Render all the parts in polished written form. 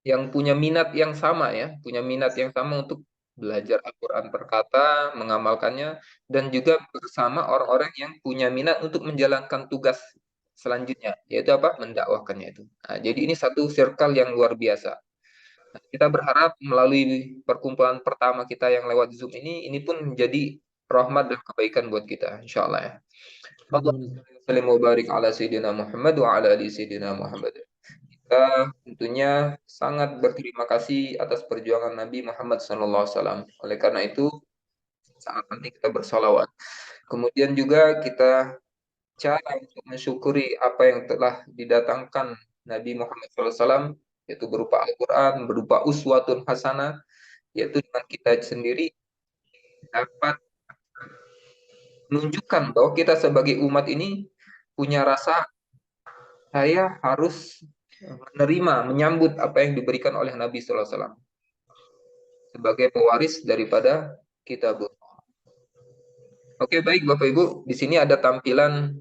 yang punya minat yang sama ya, punya minat yang sama untuk belajar Al-Quran per kata, mengamalkannya, dan juga bersama orang-orang yang punya minat untuk menjalankan tugas selanjutnya, yaitu apa? Mendakwahkannya itu. Nah, jadi ini satu circle yang luar biasa. Nah, kita berharap melalui perkumpulan pertama kita yang lewat Zoom ini pun menjadi rahmat dan kebaikan buat kita, insya Allah ya. Amin. Allahumma salli wa barik ala Sayyidina Muhammad wa ala ali Sayyidina Muhammad. Kita tentunya sangat berterima kasih atas perjuangan Nabi Muhammad SAW. Oleh karena itu, sangat penting kita bersalawat. Kemudian juga kita cara untuk mensyukuri apa yang telah didatangkan Nabi Muhammad SAW, yaitu berupa Al-Quran, berupa uswatun hasanah, yaitu dengan kita sendiri dapat menunjukkan bahwa kita sebagai umat ini punya rasa saya harus menerima, menyambut apa yang diberikan oleh Nabi SAW sebagai pewaris daripada kitab. Oke, baik Bapak Ibu. Di sini ada tampilan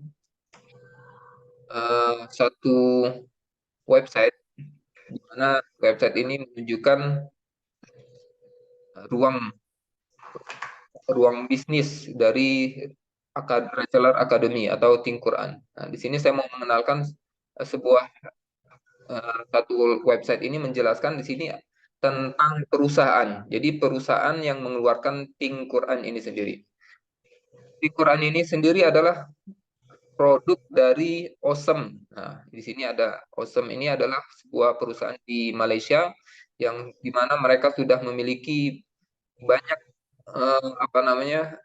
satu website, di mana website ini menunjukkan ruang ruang bisnis dari Reseller Academy atau Think Quran. Nah, di sini saya mau mengenalkan sebuah satu website ini menjelaskan di sini tentang perusahaan. Jadi perusahaan yang mengeluarkan Think Quran ini sendiri. Think Quran ini sendiri adalah produk dari Osem. Nah, di sini ada Osem ini adalah sebuah perusahaan di Malaysia yang di mana mereka sudah memiliki banyak apa namanya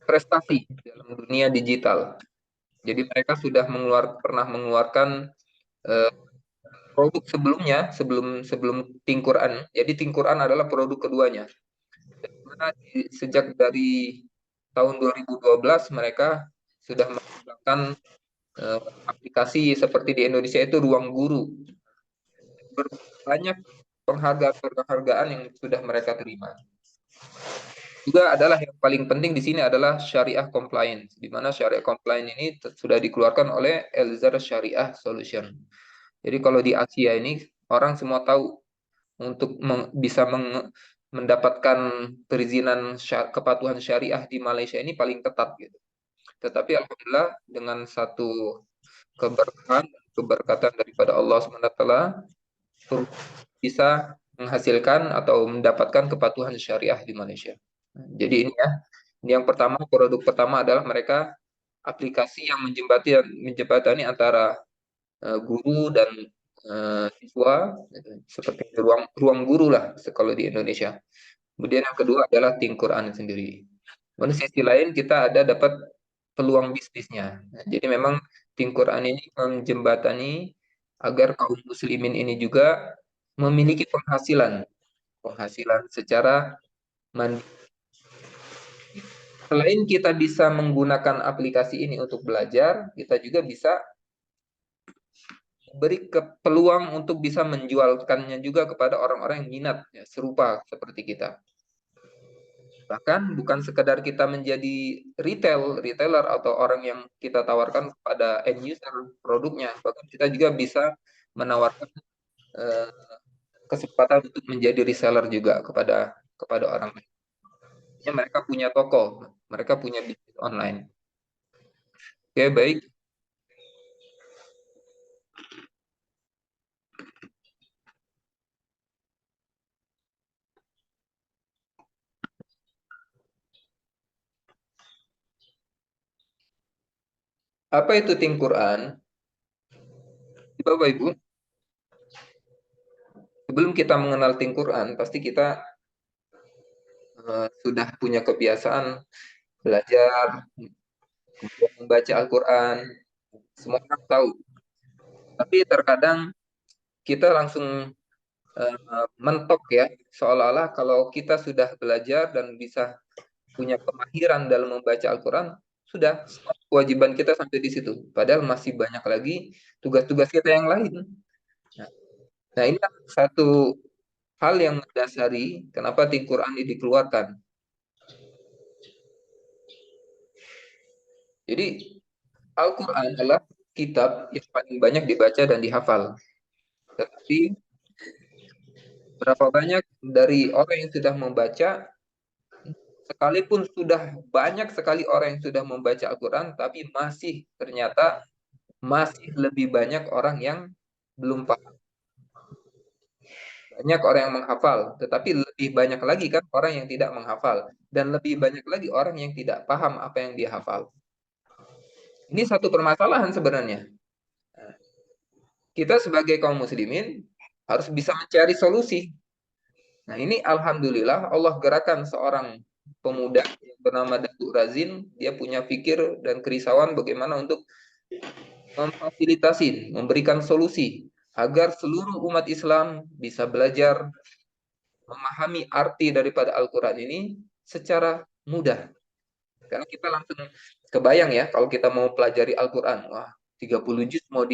prestasi dalam dunia digital. Jadi mereka sudah pernah mengeluarkan eh, produk sebelumnya sebelum sebelum Think Quran. Jadi Think Quran adalah produk keduanya. Mana sejak dari tahun 2012 mereka sudah mengembangkan eh, aplikasi seperti di Indonesia itu Ruang Guru. Banyak penghargaan-penghargaan yang sudah mereka terima. Juga adalah yang paling penting di sini adalah syariah compliance, di mana syariah compliance ini sudah dikeluarkan oleh Elzar Syariah Solution. Jadi kalau di Asia ini orang semua tahu untuk mendapatkan perizinan kepatuhan syariah di Malaysia ini paling ketat gitu. Tetapi alhamdulillah dengan satu keberkahan keberkatan daripada Allah SWT bisa menghasilkan atau mendapatkan kepatuhan syariah di Malaysia. Jadi ini ya, ini yang pertama, produk pertama adalah mereka aplikasi yang menjembatani antara guru dan siswa, gitu. Seperti ruang ruang guru lah kalau di Indonesia. Kemudian yang kedua adalah Think Quran sendiri. Kemudian sisi lain kita ada dapat peluang bisnisnya. Nah, jadi memang Think Quran ini menjembatani agar kaum muslimin ini juga memiliki penghasilan, penghasilan secara mandiri. Selain kita bisa menggunakan aplikasi ini untuk belajar, kita juga bisa beri peluang untuk bisa menjualkannya juga kepada orang-orang yang minat ya, serupa seperti kita. Bahkan bukan sekedar kita menjadi retailer atau orang yang kita tawarkan kepada end user produknya, bahkan kita juga bisa menawarkan eh, kesempatan untuk menjadi reseller juga kepada kepada orang lain. Ya, mereka punya toko, mereka punya bisnis online. Oke, baik. Apa itu Think Quran? Bapak Ibu, sebelum kita mengenal Think Quran, pasti kita sudah punya kebiasaan belajar, kemudian membaca Al-Quran. Semua orang tahu. Tapi terkadang kita langsung mentok ya, seolah-olah kalau kita sudah belajar dan bisa punya kemahiran dalam membaca Al-Quran, sudah kewajiban kita sampai di situ. Padahal masih banyak lagi tugas-tugas kita yang lain. Nah, nah, ini satu hal yang mendasari kenapa Think Quran ini dikeluarkan. Jadi Al-Quran adalah kitab yang paling banyak dibaca dan dihafal. Tetapi Berapa banyak dari orang yang sudah membaca, sekalipun sudah banyak sekali orang yang sudah membaca Al-Quran, tapi masih ternyata masih lebih banyak orang yang belum paham. Banyak orang yang menghafal, tetapi lebih banyak lagi kan orang yang tidak menghafal. Dan lebih banyak lagi orang yang tidak paham apa yang dia hafal. Ini satu permasalahan sebenarnya. Kita sebagai kaum muslimin harus bisa mencari solusi. Nah, ini alhamdulillah Allah gerakan seorang pemuda yang bernama Datuk Razin. Dia punya pikir dan kerisauan bagaimana untuk memfasilitasi, memberikan solusi agar seluruh umat Islam bisa belajar memahami arti daripada Al-Quran ini secara mudah. Karena kita langsung kebayang ya, kalau kita mau pelajari Al-Quran, wah 30 juz mau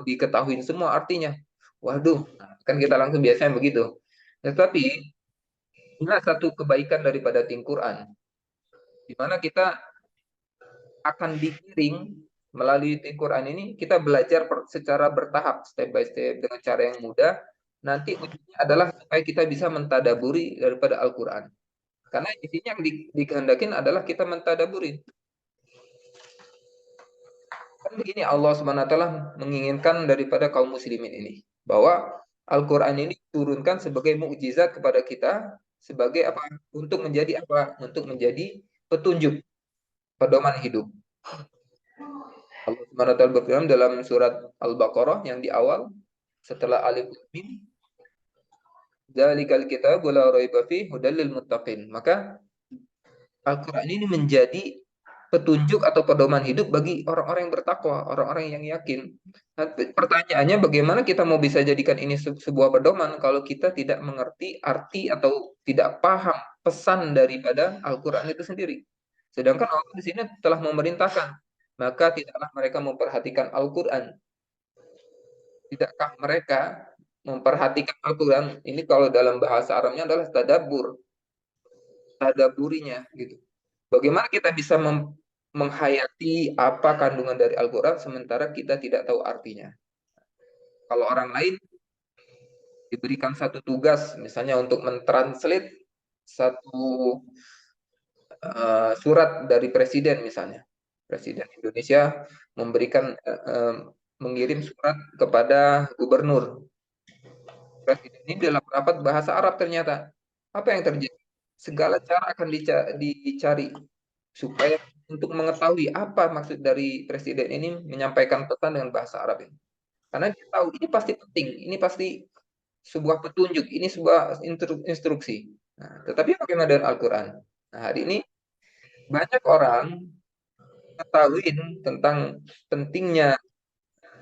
diketahui semua artinya. Waduh, nah, kan kita langsung biasanya begitu. Tetapi inilah satu kebaikan daripada Tim Quran, di mana kita akan digiring melalui Tim Quran ini, kita belajar secara bertahap, step by step, dengan cara yang mudah. Nanti ujungnya adalah supaya kita bisa mentadaburi daripada Al-Quran. Karena isinya yang dikehendakin adalah kita mentadaburi. Kan begini Allah Subhanahu wa taala menginginkan daripada kaum muslimin ini bahwa Al-Qur'an ini turunkan sebagai mukjizat kepada kita sebagai apa? Untuk menjadi apa? Untuk menjadi petunjuk, pedoman hidup. Allah Subhanahu wa taala berfirman dalam surat Al-Baqarah yang di awal setelah Alif Lam Mim, "Dzalikal kitabu la raiba fihi hudal lil muttaqin." Maka Al-Quran ini menjadi petunjuk atau pedoman hidup bagi orang-orang yang bertakwa, orang-orang yang yakin. Nah, pertanyaannya bagaimana kita mau bisa jadikan ini sebuah pedoman kalau kita tidak mengerti arti atau tidak paham pesan daripada Al-Quran itu sendiri. Sedangkan Allah di sini telah memerintahkan, maka tidaklah mereka memperhatikan Al-Quran. Tidakkah mereka memperhatikan Al-Quran? Ini kalau dalam bahasa Arabnya adalah tadabbur, tadaburinya gitu. Bagaimana kita bisa menghayati apa kandungan dari Al-Quran sementara kita tidak tahu artinya? Kalau orang lain diberikan satu tugas, misalnya untuk mentranslate satu surat dari presiden misalnya. Presiden Indonesia memberikan mengirim surat kepada gubernur. Presiden ini dalam rapat bahasa Arab ternyata. Apa yang terjadi? Segala cara akan dicari supaya untuk mengetahui apa maksud dari presiden ini menyampaikan pesan dengan bahasa Arab ini. Karena dia tahu ini pasti penting, ini pasti sebuah petunjuk, ini sebuah instruksi. Nah, tetapi bagaimana dengan Al-Quran? Nah, hari ini banyak orang mengetahui tentang pentingnya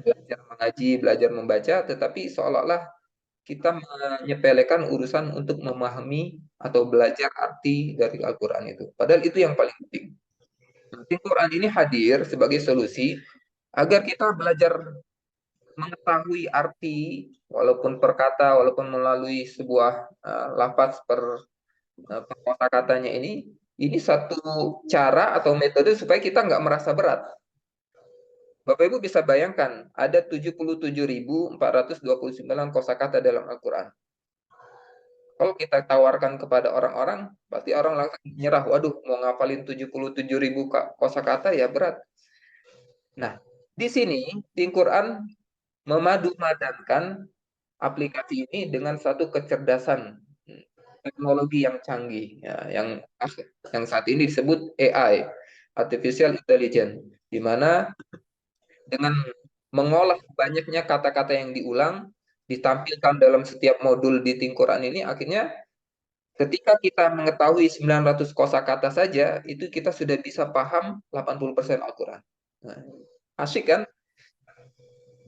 belajar mengaji, belajar membaca, tetapi seolah-olah kita menyepelekan urusan untuk memahami atau belajar arti dari Al-Quran itu. Padahal itu yang paling penting. Al-Quran ini hadir sebagai solusi agar kita belajar mengetahui arti walaupun per kata, walaupun melalui sebuah lafaz per kosakatanya ini satu cara atau metode supaya kita nggak merasa berat. Bapak Ibu bisa bayangkan ada 77.429 kosakata dalam Al-Quran. Kalau kita tawarkan kepada orang-orang, pasti orang langsung nyerah. Waduh, mau ngapalin 77.000 kosakata ya berat. Nah, di sini di Quran memadu-madankan aplikasi ini dengan satu kecerdasan teknologi yang canggih, ya, yang saat ini disebut AI, Artificial Intelligence, di mana dengan mengolah banyaknya kata-kata yang diulang, ditampilkan dalam setiap modul di Quran ini, akhirnya ketika kita mengetahui 900 kosakata saja, itu kita sudah bisa paham 80% Al-Quran. Nah, asik kan?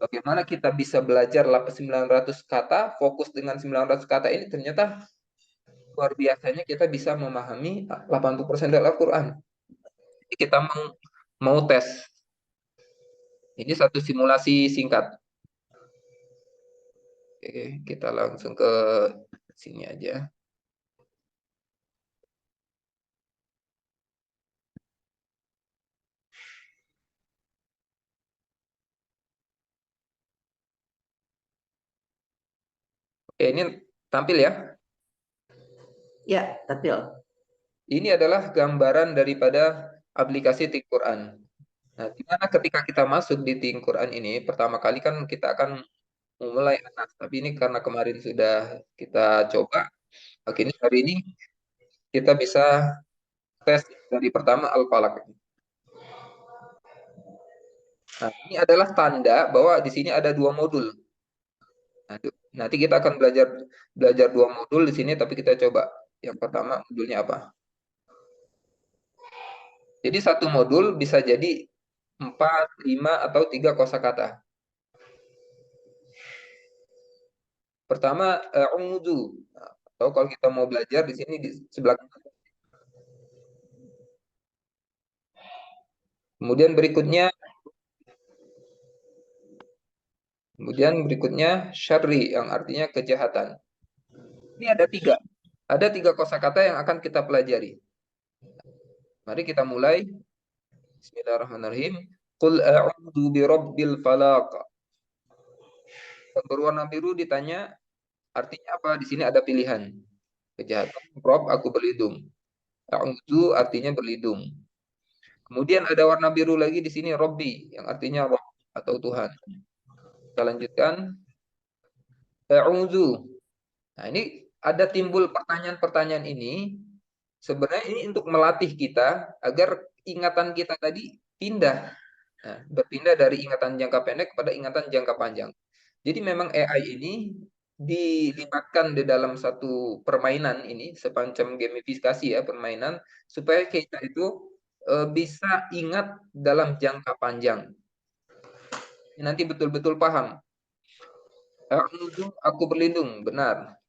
Bagaimana kita bisa belajar 900 kata, fokus dengan 900 kata ini, ternyata luar biasanya kita bisa memahami 80% dari Al-Quran. Kita mau tes. Ini satu simulasi singkat. Oke, kita langsung ke sini aja. Oke, ini Tampil ya. Ya, tampil. Ini adalah gambaran daripada aplikasi Think Quran. Nah, di mana ketika kita masuk di Think Quran ini, pertama kali kan kita akan memulai Anas. Tapi ini karena kemarin sudah kita coba, akhirnya hari ini kita bisa tes dari pertama Al-Falaq. Nah, ini adalah tanda bahwa di sini ada dua modul. Nah, nanti kita akan belajar belajar dua modul di sini, tapi kita coba. Yang pertama modulnya apa? Jadi satu modul bisa jadi 4, 5, atau 3 kosakata. Pertama, a'udzu. Nah, atau kalau kita mau belajar di sini di sebelah kanan. Kemudian berikutnya syarri yang artinya kejahatan. Ini ada tiga. Ada tiga kosakata yang akan kita pelajari. Mari kita mulai. Bismillahirrahmanirrahim. Qul a'udzu birabbil falaq. Yang berwarna biru ditanya artinya apa? Di sini ada pilihan. Kejahatan, Rob, aku berlindung. A'udzu artinya berlindung. Kemudian ada warna biru lagi di sini Robbi yang artinya Rob atau Tuhan. Kita lanjutkan. A'udzu. Nah, ini ada timbul pertanyaan-pertanyaan ini. Sebenarnya ini untuk melatih kita agar ingatan kita tadi pindah. Nah, berpindah dari ingatan jangka pendek kepada ingatan jangka panjang. Jadi memang AI ini dilibatkan di dalam satu permainan ini, semacam gamifikasi ya, permainan, supaya kita itu bisa ingat dalam jangka panjang. Nanti betul-betul paham. Aku berlindung, benar.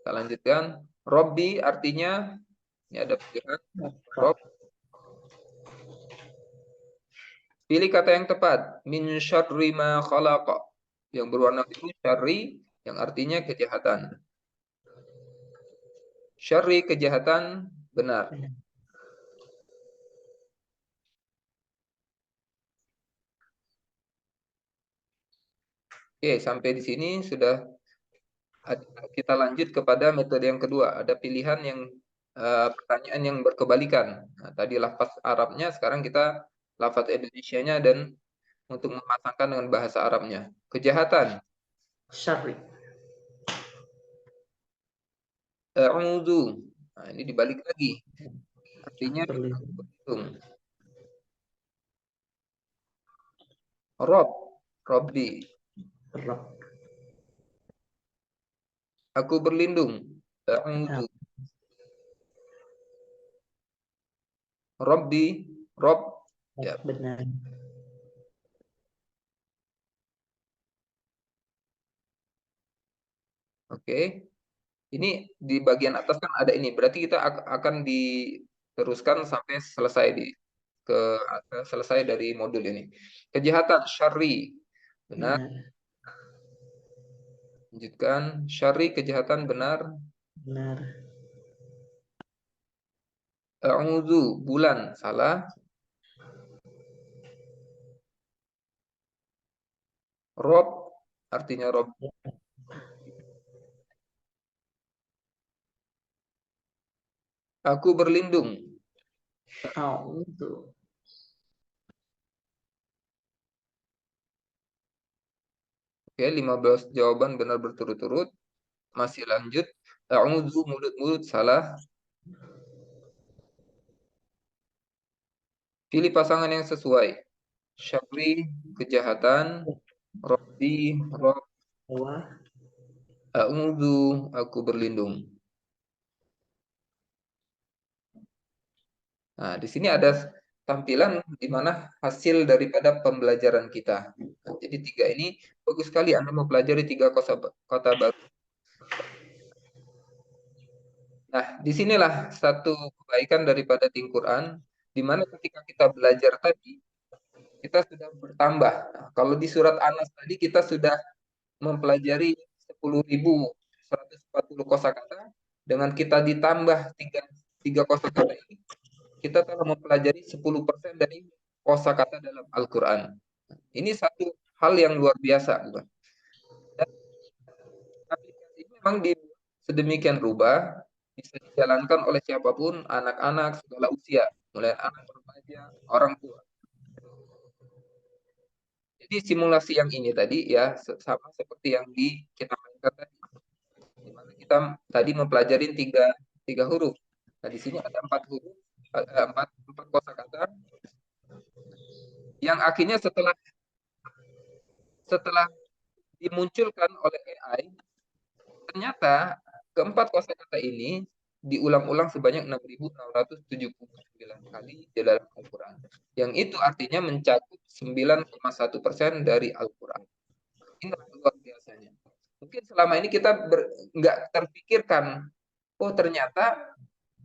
Kita lanjutkan. Robbi artinya, ini ada pilihan. Rob. Pilih kata yang tepat. Min syarri ma khalaqa. Yang berwarna biru syarri, yang artinya kejahatan. Syarri kejahatan, benar. Oke, sampai di sini sudah kita lanjut kepada metode yang kedua. Ada pilihan yang pertanyaan yang berkebalikan. Nah, tadi lafaz Arabnya, sekarang kita lafaz Indonesianya dan untuk memasangkan dengan bahasa Arabnya. Kejahatan. Syarri. A'udzu. Nah, ini dibalik lagi. Artinya Berlindung. berlindung. Rob, Robbi. Rob. Aku berlindung. A'udzu. Robbi, Rob. Ya, Benar. oke. Ini di bagian atas kan ada ini. Berarti kita akan diteruskan sampai selesai ke selesai dari modul ini. Kejahatan syarri. Benar. Benar. Lanjutkan. Syarri kejahatan benar. Benar. A'udzu bulan salah. Rob artinya Rob. Aku berlindung. A'udzu. Oke, 15 jawaban benar berturut-turut. Masih lanjut. A'udzu mulut-mulut salah. Pilih pasangan yang sesuai. Syarri kejahatan. Robbi Rob. Wah. A'udzu aku berlindung. Nah, di sini ada tampilan di mana hasil daripada pembelajaran kita. Nah, jadi tiga ini bagus sekali Anda mempelajari tiga kota baru. Nah, disinilah satu kebaikan daripada Tim Quran, di mana ketika kita belajar tadi, kita sudah bertambah. Nah, kalau di surat Anas tadi kita sudah mempelajari 10.140 kosakata, dengan kita ditambah tiga kosakata ini, kita telah mempelajari 10% dari kosakata dalam Al-Quran. Ini satu hal yang luar biasa, bukan? Dan memang sedemikian rupa bisa dijalankan oleh siapapun, anak-anak segala usia, mulai anak remaja, orang tua. Jadi simulasi yang ini tadi ya sama seperti yang kita mainkan tadi, di mana kita tadi mempelajari tiga huruf. Nah di sini ada 4 huruf, empat kosakata yang akhirnya setelah dimunculkan oleh AI, ternyata keempat kosakata ini diulang-ulang sebanyak 6.679 kali di dalam Al-Quran. Yang itu artinya mencakup 9,1% dari Al-Quran. Ini luar biasanya. Mungkin selama ini kita nggak terpikirkan, oh ternyata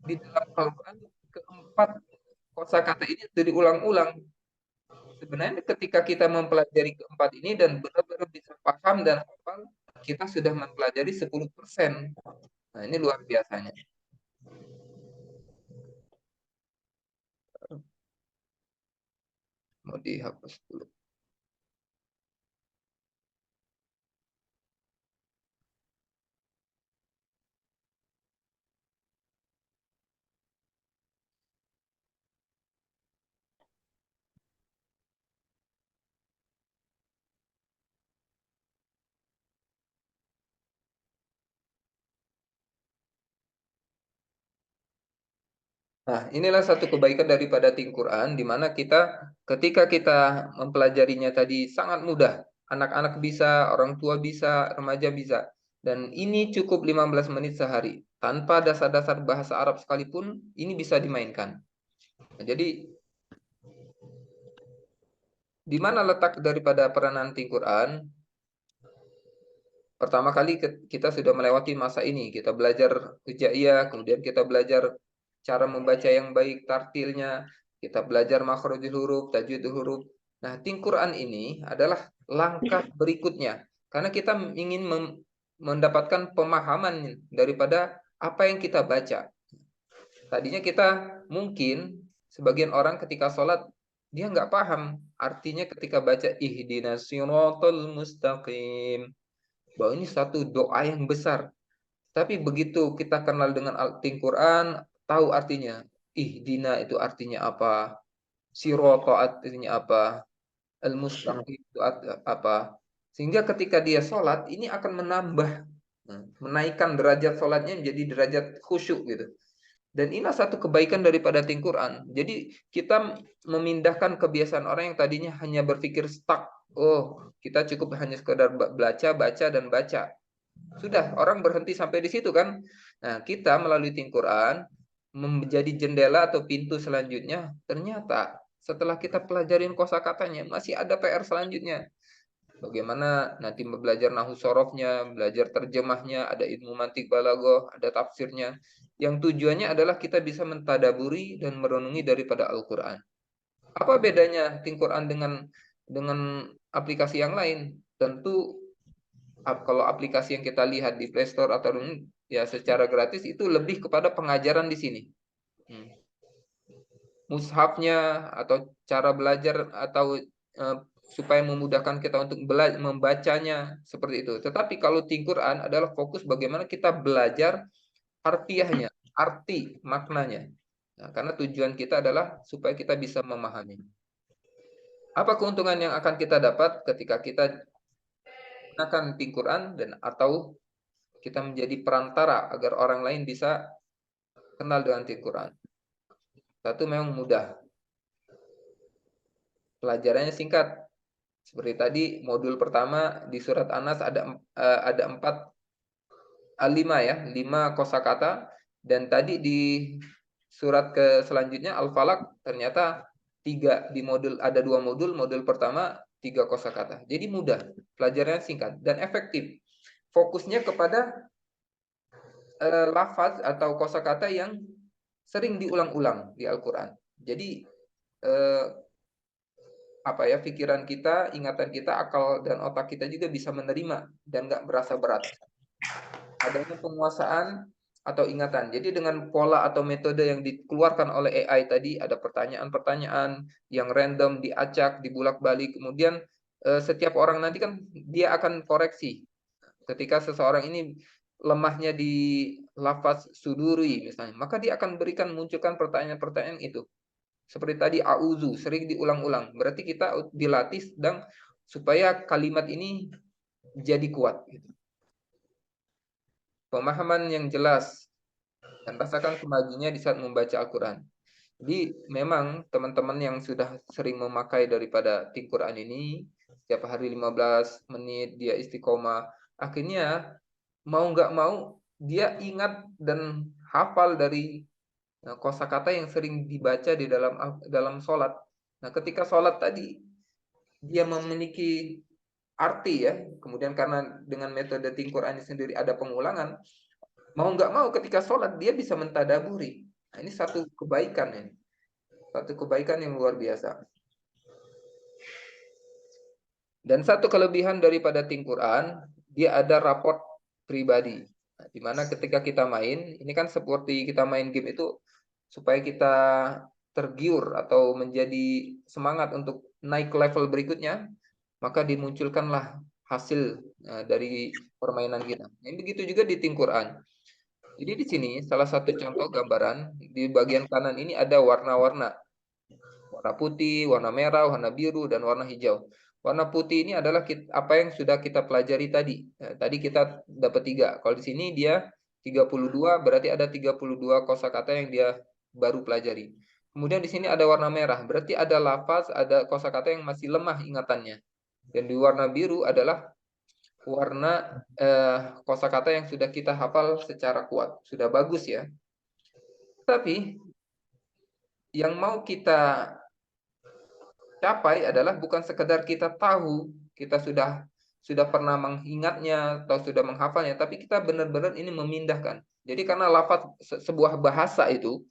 di dalam Al-Quran keempat kosakata ini itu diulang-ulang. Sebenarnya ketika kita mempelajari keempat ini dan benar-benar bisa paham dan hafal, kita sudah mempelajari 10%. Nah, ini luar biasanya. Mau dihapus dulu. Nah, inilah satu kebaikan daripada Tim Quran, di mana ketika kita mempelajarinya tadi sangat mudah. Anak-anak bisa, orang tua bisa, remaja bisa. Dan ini cukup 15 menit sehari. Tanpa dasar-dasar bahasa Arab sekalipun, ini bisa dimainkan. Nah, jadi, di mana letak daripada peranan Tim Quran? Pertama kali kita sudah melewati masa ini. Kita belajar hijaiyah, kemudian kita belajar cara membaca yang baik, tartilnya, kita belajar makhrajul huruf, tajwidul huruf. Nah, Tim Quran ini adalah langkah berikutnya. Karena kita ingin mendapatkan pemahaman daripada apa yang kita baca. Tadinya kita mungkin, sebagian orang ketika sholat, dia nggak paham. Artinya ketika baca ihdinas siratal mustaqim, bahwa ini satu doa yang besar. Tapi begitu kita kenal dengan Al-Quran, tahu artinya. Ihdina itu artinya apa? Siroto artinya apa? Al-Mustaqim itu apa? Sehingga ketika dia sholat, ini akan menaikkan derajat sholatnya menjadi derajat khusyuk gitu. Dan inilah satu kebaikan daripada Quran. Jadi kita memindahkan kebiasaan orang yang tadinya hanya berpikir stuck. Oh, kita cukup hanya sekedar baca dan baca. Sudah, orang berhenti sampai di situ kan. Nah, kita melalui Quran menjadi jendela atau pintu selanjutnya. Ternyata setelah kita pelajarin kosakatanya, masih ada PR selanjutnya. Bagaimana nanti belajar nahu sorofnya, belajar terjemahnya, ada ilmu mantik balaghah, ada tafsirnya. Yang tujuannya adalah kita bisa mentadaburi dan merenungi daripada Al-Quran. Apa bedanya Quran dengan aplikasi yang lain? Tentu kalau aplikasi yang kita lihat di Play Store atau ya secara gratis itu lebih kepada pengajaran di sini. Mushafnya atau cara belajar atau supaya memudahkan kita untuk membacanya seperti itu. Tetapi kalau Quran adalah fokus bagaimana kita belajar harfiahnya, arti maknanya. Nah, karena tujuan kita adalah supaya kita bisa memahami. Apa keuntungan yang akan kita dapat ketika kita gunakan Quran dan atau kita menjadi perantara agar orang lain bisa kenal dengan Quran? Satu, memang mudah. Pelajarannya singkat. Seperti tadi modul pertama di surat An-Nas ada 5 kosakata, dan tadi di surat selanjutnya Al-Falaq ternyata 3 di modul, ada 2 modul. Modul pertama 3 kosakata. Jadi mudah, pelajarannya singkat dan efektif. Fokusnya kepada lafaz atau kosakata yang sering diulang-ulang di Al-Quran. Jadi pikiran kita, ingatan kita, akal dan otak kita juga bisa menerima dan nggak berasa berat. Adanya penguasaan atau ingatan. Jadi dengan pola atau metode yang dikeluarkan oleh AI tadi, ada pertanyaan-pertanyaan yang random, diacak, dibulak-balik, kemudian setiap orang nanti kan dia akan koreksi. Ketika seseorang ini lemahnya di lafaz suduri misalnya, maka dia akan munculkan pertanyaan-pertanyaan itu. Seperti tadi auzu sering diulang-ulang. Berarti kita dilatih sedang supaya kalimat ini jadi kuat gitu. Pemahaman yang jelas dan rasakan kemajuannya di saat membaca Al-Qur'an. Jadi memang teman-teman yang sudah sering memakai daripada Al-Qur'an ini setiap hari 15 menit dia istiqomah, akhirnya mau nggak mau dia ingat dan hafal dari kosakata yang sering dibaca di dalam sholat. Nah, ketika sholat tadi dia memiliki arti ya, kemudian karena dengan metode Al-Qur'an sendiri ada pengulangan, mau nggak mau ketika sholat dia bisa mentadaburi. Nah, ini satu kebaikan ya, satu kebaikan yang luar biasa. Dan satu kelebihan daripada Al-Qur'an, dia ada raport pribadi. Nah, dimana ketika kita main, ini kan seperti kita main game itu supaya kita tergiur atau menjadi semangat untuk naik level berikutnya, maka dimunculkanlah hasil dari permainan kita. Ini begitu juga di Al-Qur'an. Jadi di sini salah satu contoh gambaran di bagian kanan ini ada warna-warna. Warna putih, warna merah, warna biru, dan warna hijau. Warna putih ini adalah apa yang sudah kita pelajari tadi. Tadi kita dapat 3. Kalau di sini dia 32, berarti ada 32 kosakata yang dia baru pelajari. Kemudian di sini ada warna merah, berarti ada lafaz, ada kosakata yang masih lemah ingatannya. Dan di warna biru adalah warna kosakata yang sudah kita hafal secara kuat. Sudah bagus ya. Tapi yang mau kita capai adalah bukan sekedar kita tahu, kita sudah pernah mengingatnya atau sudah menghafalnya, tapi kita benar-benar ini memindahkan. Jadi karena lafaz sebuah bahasa itu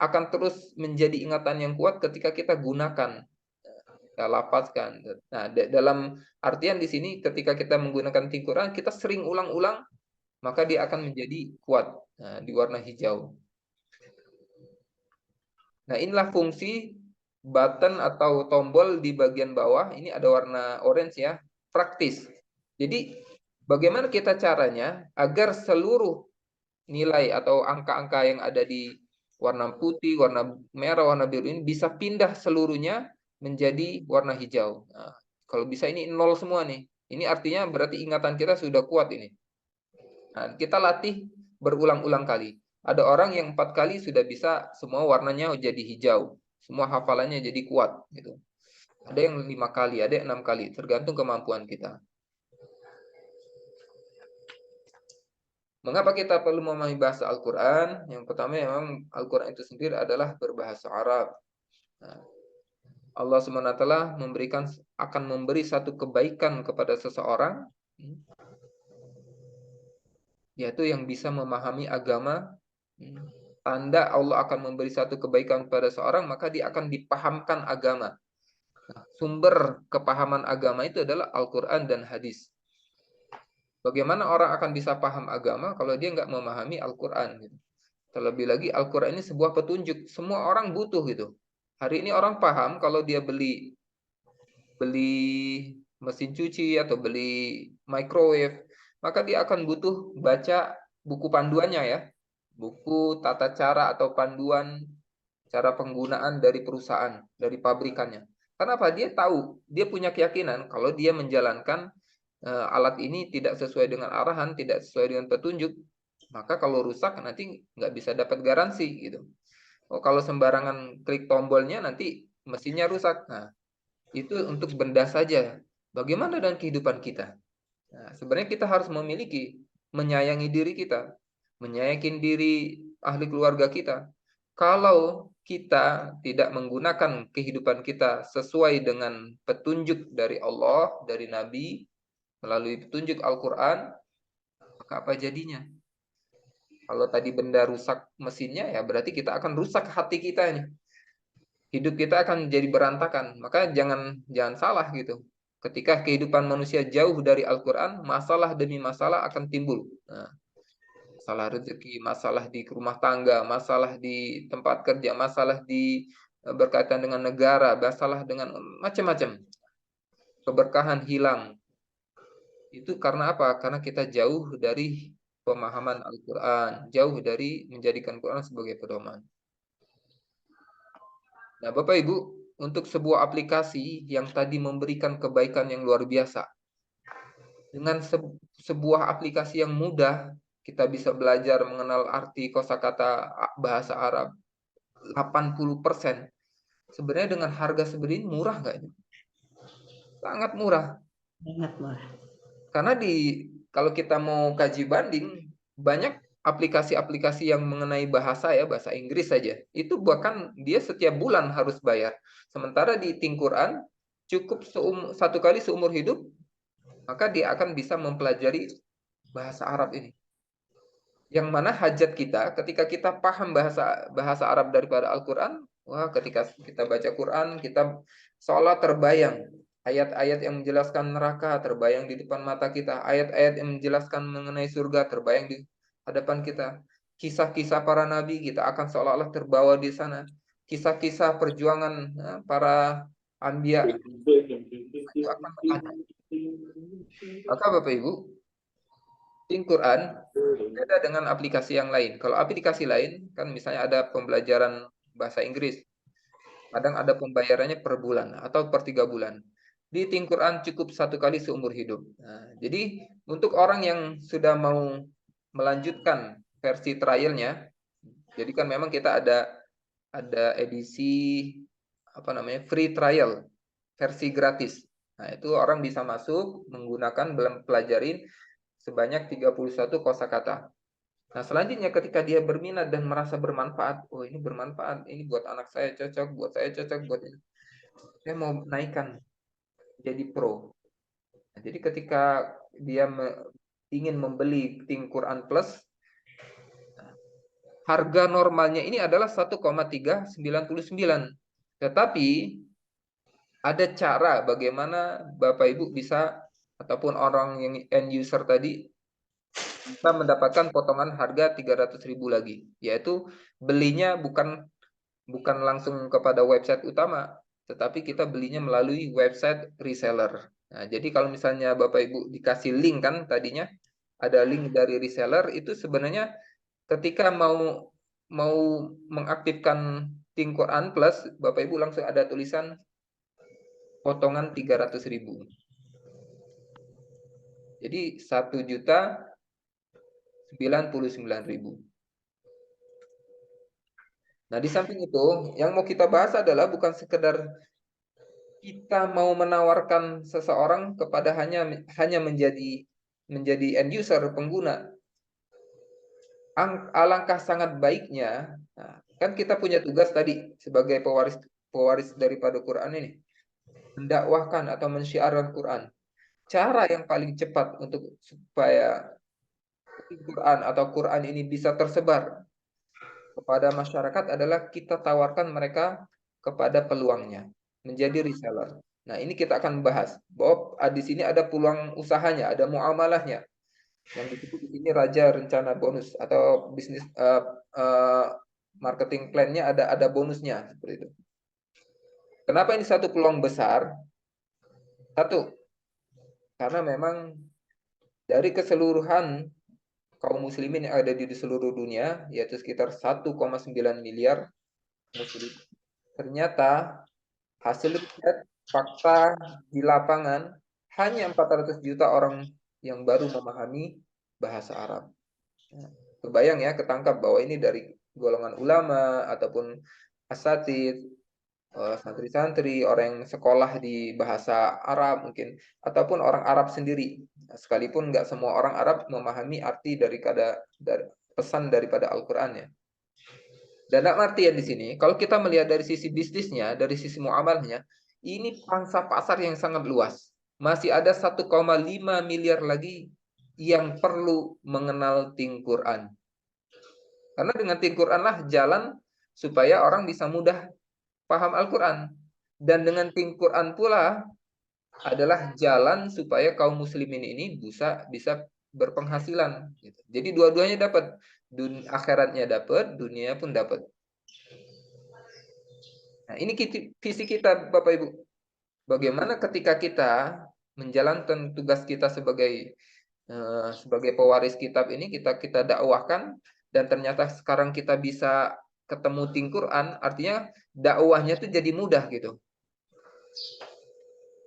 akan terus menjadi ingatan yang kuat ketika kita gunakan, kita lafazkan. Nah, dalam artian di sini ketika kita menggunakan Al-Qur'an, kita sering ulang-ulang, maka dia akan menjadi kuat. Nah, di warna hijau. Nah, inilah fungsi button atau tombol di bagian bawah. Ini ada warna orange ya, praktis. Jadi, bagaimana kita caranya agar seluruh nilai atau angka-angka yang ada di warna putih, warna merah, warna biru ini bisa pindah seluruhnya menjadi warna hijau. Nah, kalau bisa ini 0 semua nih. Ini artinya berarti ingatan kita sudah kuat ini. Nah, kita latih berulang-ulang kali. Ada orang yang 4 kali sudah bisa semua warnanya jadi hijau. Semua hafalannya jadi kuat gitu. Ada yang 5 kali, ada yang 6 kali, tergantung kemampuan kita. Mengapa kita perlu memahami bahasa Al-Quran? Yang pertama memang Al-Quran itu sendiri adalah berbahasa Arab. Nah, Allah SWT akan memberi satu kebaikan kepada seseorang, yaitu yang bisa memahami agama. Tanda Allah akan memberi satu kebaikan kepada seorang, maka dia akan dipahamkan agama. Nah, sumber kepahaman agama itu adalah Al-Quran dan hadis. Bagaimana orang akan bisa paham agama kalau dia nggak memahami Al-Quran? Gitu. Terlebih lagi Al-Quran ini sebuah petunjuk. Semua orang butuh gitu. Hari ini orang paham kalau dia beli mesin cuci atau beli microwave, maka dia akan butuh baca buku panduannya ya. Buku tata cara atau panduan cara penggunaan dari perusahaan, dari pabrikannya. Kenapa? Dia tahu, dia punya keyakinan kalau dia menjalankan alat ini tidak sesuai dengan arahan, tidak sesuai dengan petunjuk, maka kalau rusak nanti nggak bisa dapat garansi gitu. Oh, kalau sembarangan klik tombolnya nanti mesinnya rusak. Nah, itu untuk benda saja. Bagaimana dengan kehidupan kita? Nah, sebenarnya kita harus menyayangi diri kita, menyayangi diri ahli keluarga kita. Kalau kita tidak menggunakan kehidupan kita sesuai dengan petunjuk dari Allah, dari Nabi, melalui petunjuk Al-Quran, maka apa jadinya? Kalau tadi benda rusak mesinnya, ya berarti kita akan rusak hati kita ini. Hidup kita akan jadi berantakan. Maka jangan salah gitu. Ketika kehidupan manusia jauh dari Al-Quran, masalah demi masalah akan timbul. Nah, masalah rezeki, masalah di rumah tangga, masalah di tempat kerja, masalah di berkaitan dengan negara, masalah dengan macam-macam. Keberkahan hilang. Itu karena apa? Karena kita jauh dari pemahaman Al-Quran, jauh dari menjadikan Quran sebagai pedoman. Nah, Bapak Ibu, untuk sebuah aplikasi yang tadi memberikan kebaikan yang luar biasa, dengan sebuah aplikasi yang mudah, kita bisa belajar mengenal arti kosakata bahasa Arab 80%. Sebenarnya dengan harga sebenarnya murah nggak ini? Sangat murah. Sangat murah. Karena kalau kita mau kaji banding, banyak aplikasi-aplikasi yang mengenai bahasa ya, bahasa Inggris saja. Itu bahkan dia setiap bulan harus bayar. Sementara di Quran cukup satu kali seumur hidup, maka dia akan bisa mempelajari bahasa Arab ini. Yang mana hajat kita ketika kita paham bahasa Arab daripada Al-Quran, wah ketika kita baca Quran, kita seolah terbayang ayat-ayat yang menjelaskan neraka terbayang di depan mata kita, ayat-ayat yang menjelaskan mengenai surga terbayang di hadapan kita, kisah-kisah para nabi kita akan seolah-olah terbawa di sana, kisah-kisah perjuangan para anbiya itu akan ada. Maka Bapak Ibu, Quran beda dengan aplikasi yang lain. Kalau aplikasi lain, kan misalnya ada pembelajaran bahasa Inggris. Kadang ada pembayarannya per bulan atau per 3 bulan. Di Quran cukup satu kali seumur hidup. Nah, jadi untuk orang yang sudah mau melanjutkan versi trialnya, jadi kan memang kita ada edisi apa namanya free trial, versi gratis. Nah, itu orang bisa masuk menggunakan pelajarin sebanyak 31 kosakata. Nah, selanjutnya ketika dia berminat dan merasa bermanfaat, oh ini bermanfaat, ini buat anak saya cocok, buat saya cocok, buat ini. Saya mau naikkan jadi pro. Nah, jadi ketika dia ingin membeli Quran Plus, harga normalnya ini adalah 1,399. Tetapi ada cara bagaimana Bapak Ibu bisa ataupun orang yang end user tadi bisa mendapatkan potongan harga 300.000 lagi, yaitu belinya bukan langsung kepada website utama, tetapi kita belinya melalui website reseller. Nah, jadi kalau misalnya Bapak Ibu dikasih link kan tadinya ada link dari reseller, itu sebenarnya ketika mau mengaktifkan Quran Plus, Bapak Ibu langsung ada tulisan potongan 300.000. Jadi 1.099.000. Nah, di samping itu, yang mau kita bahas adalah bukan sekedar kita mau menawarkan seseorang kepada hanya menjadi end user pengguna. Alangkah sangat baiknya, nah, kan kita punya tugas tadi sebagai pewaris daripada Quran ini, mendakwahkan atau mensyiarkan Quran. Cara yang paling cepat untuk supaya Quran atau Quran ini bisa tersebar kepada masyarakat adalah kita tawarkan mereka kepada peluangnya menjadi reseller. Nah, ini kita akan bahas bahwa di sini ada peluang usahanya, ada muamalahnya. Yang disebut di sini raja rencana bonus atau bisnis marketing plan-nya ada bonusnya seperti itu. Kenapa ini satu peluang besar? Satu, karena memang dari keseluruhan kaum muslimin yang ada di seluruh dunia, yaitu sekitar 1,9 miliar muslim. Ternyata hasil riset fakta di lapangan hanya 400 juta orang yang baru memahami bahasa Arab. Kebayang ya, ketangkap bahwa ini dari golongan ulama ataupun asatid, santri-santri, orang yang sekolah di bahasa Arab mungkin, ataupun orang Arab sendiri. Sekalipun nggak semua orang Arab memahami arti dari pesan daripada Al-Quran ya. Dan artian di sini, kalau kita melihat dari sisi bisnisnya, dari sisi muamalahnya, ini pangsa pasar yang sangat luas. Masih ada 1,5 miliar lagi yang perlu mengenal Quran. Karena dengan Quran lah jalan supaya orang bisa mudah paham Al-Quran. Dan dengan Quran pula adalah jalan supaya kaum muslimin ini bisa berpenghasilan. Jadi dua-duanya dapat. Akhiratnya dapat, dunia pun dapat. Nah, ini visi kita Bapak Ibu. Bagaimana ketika kita menjalankan tugas kita sebagai sebagai pewaris kitab ini kita dakwahkan, dan ternyata sekarang kita bisa ketemu Tim Quran, artinya dakwahnya tuh jadi mudah gitu.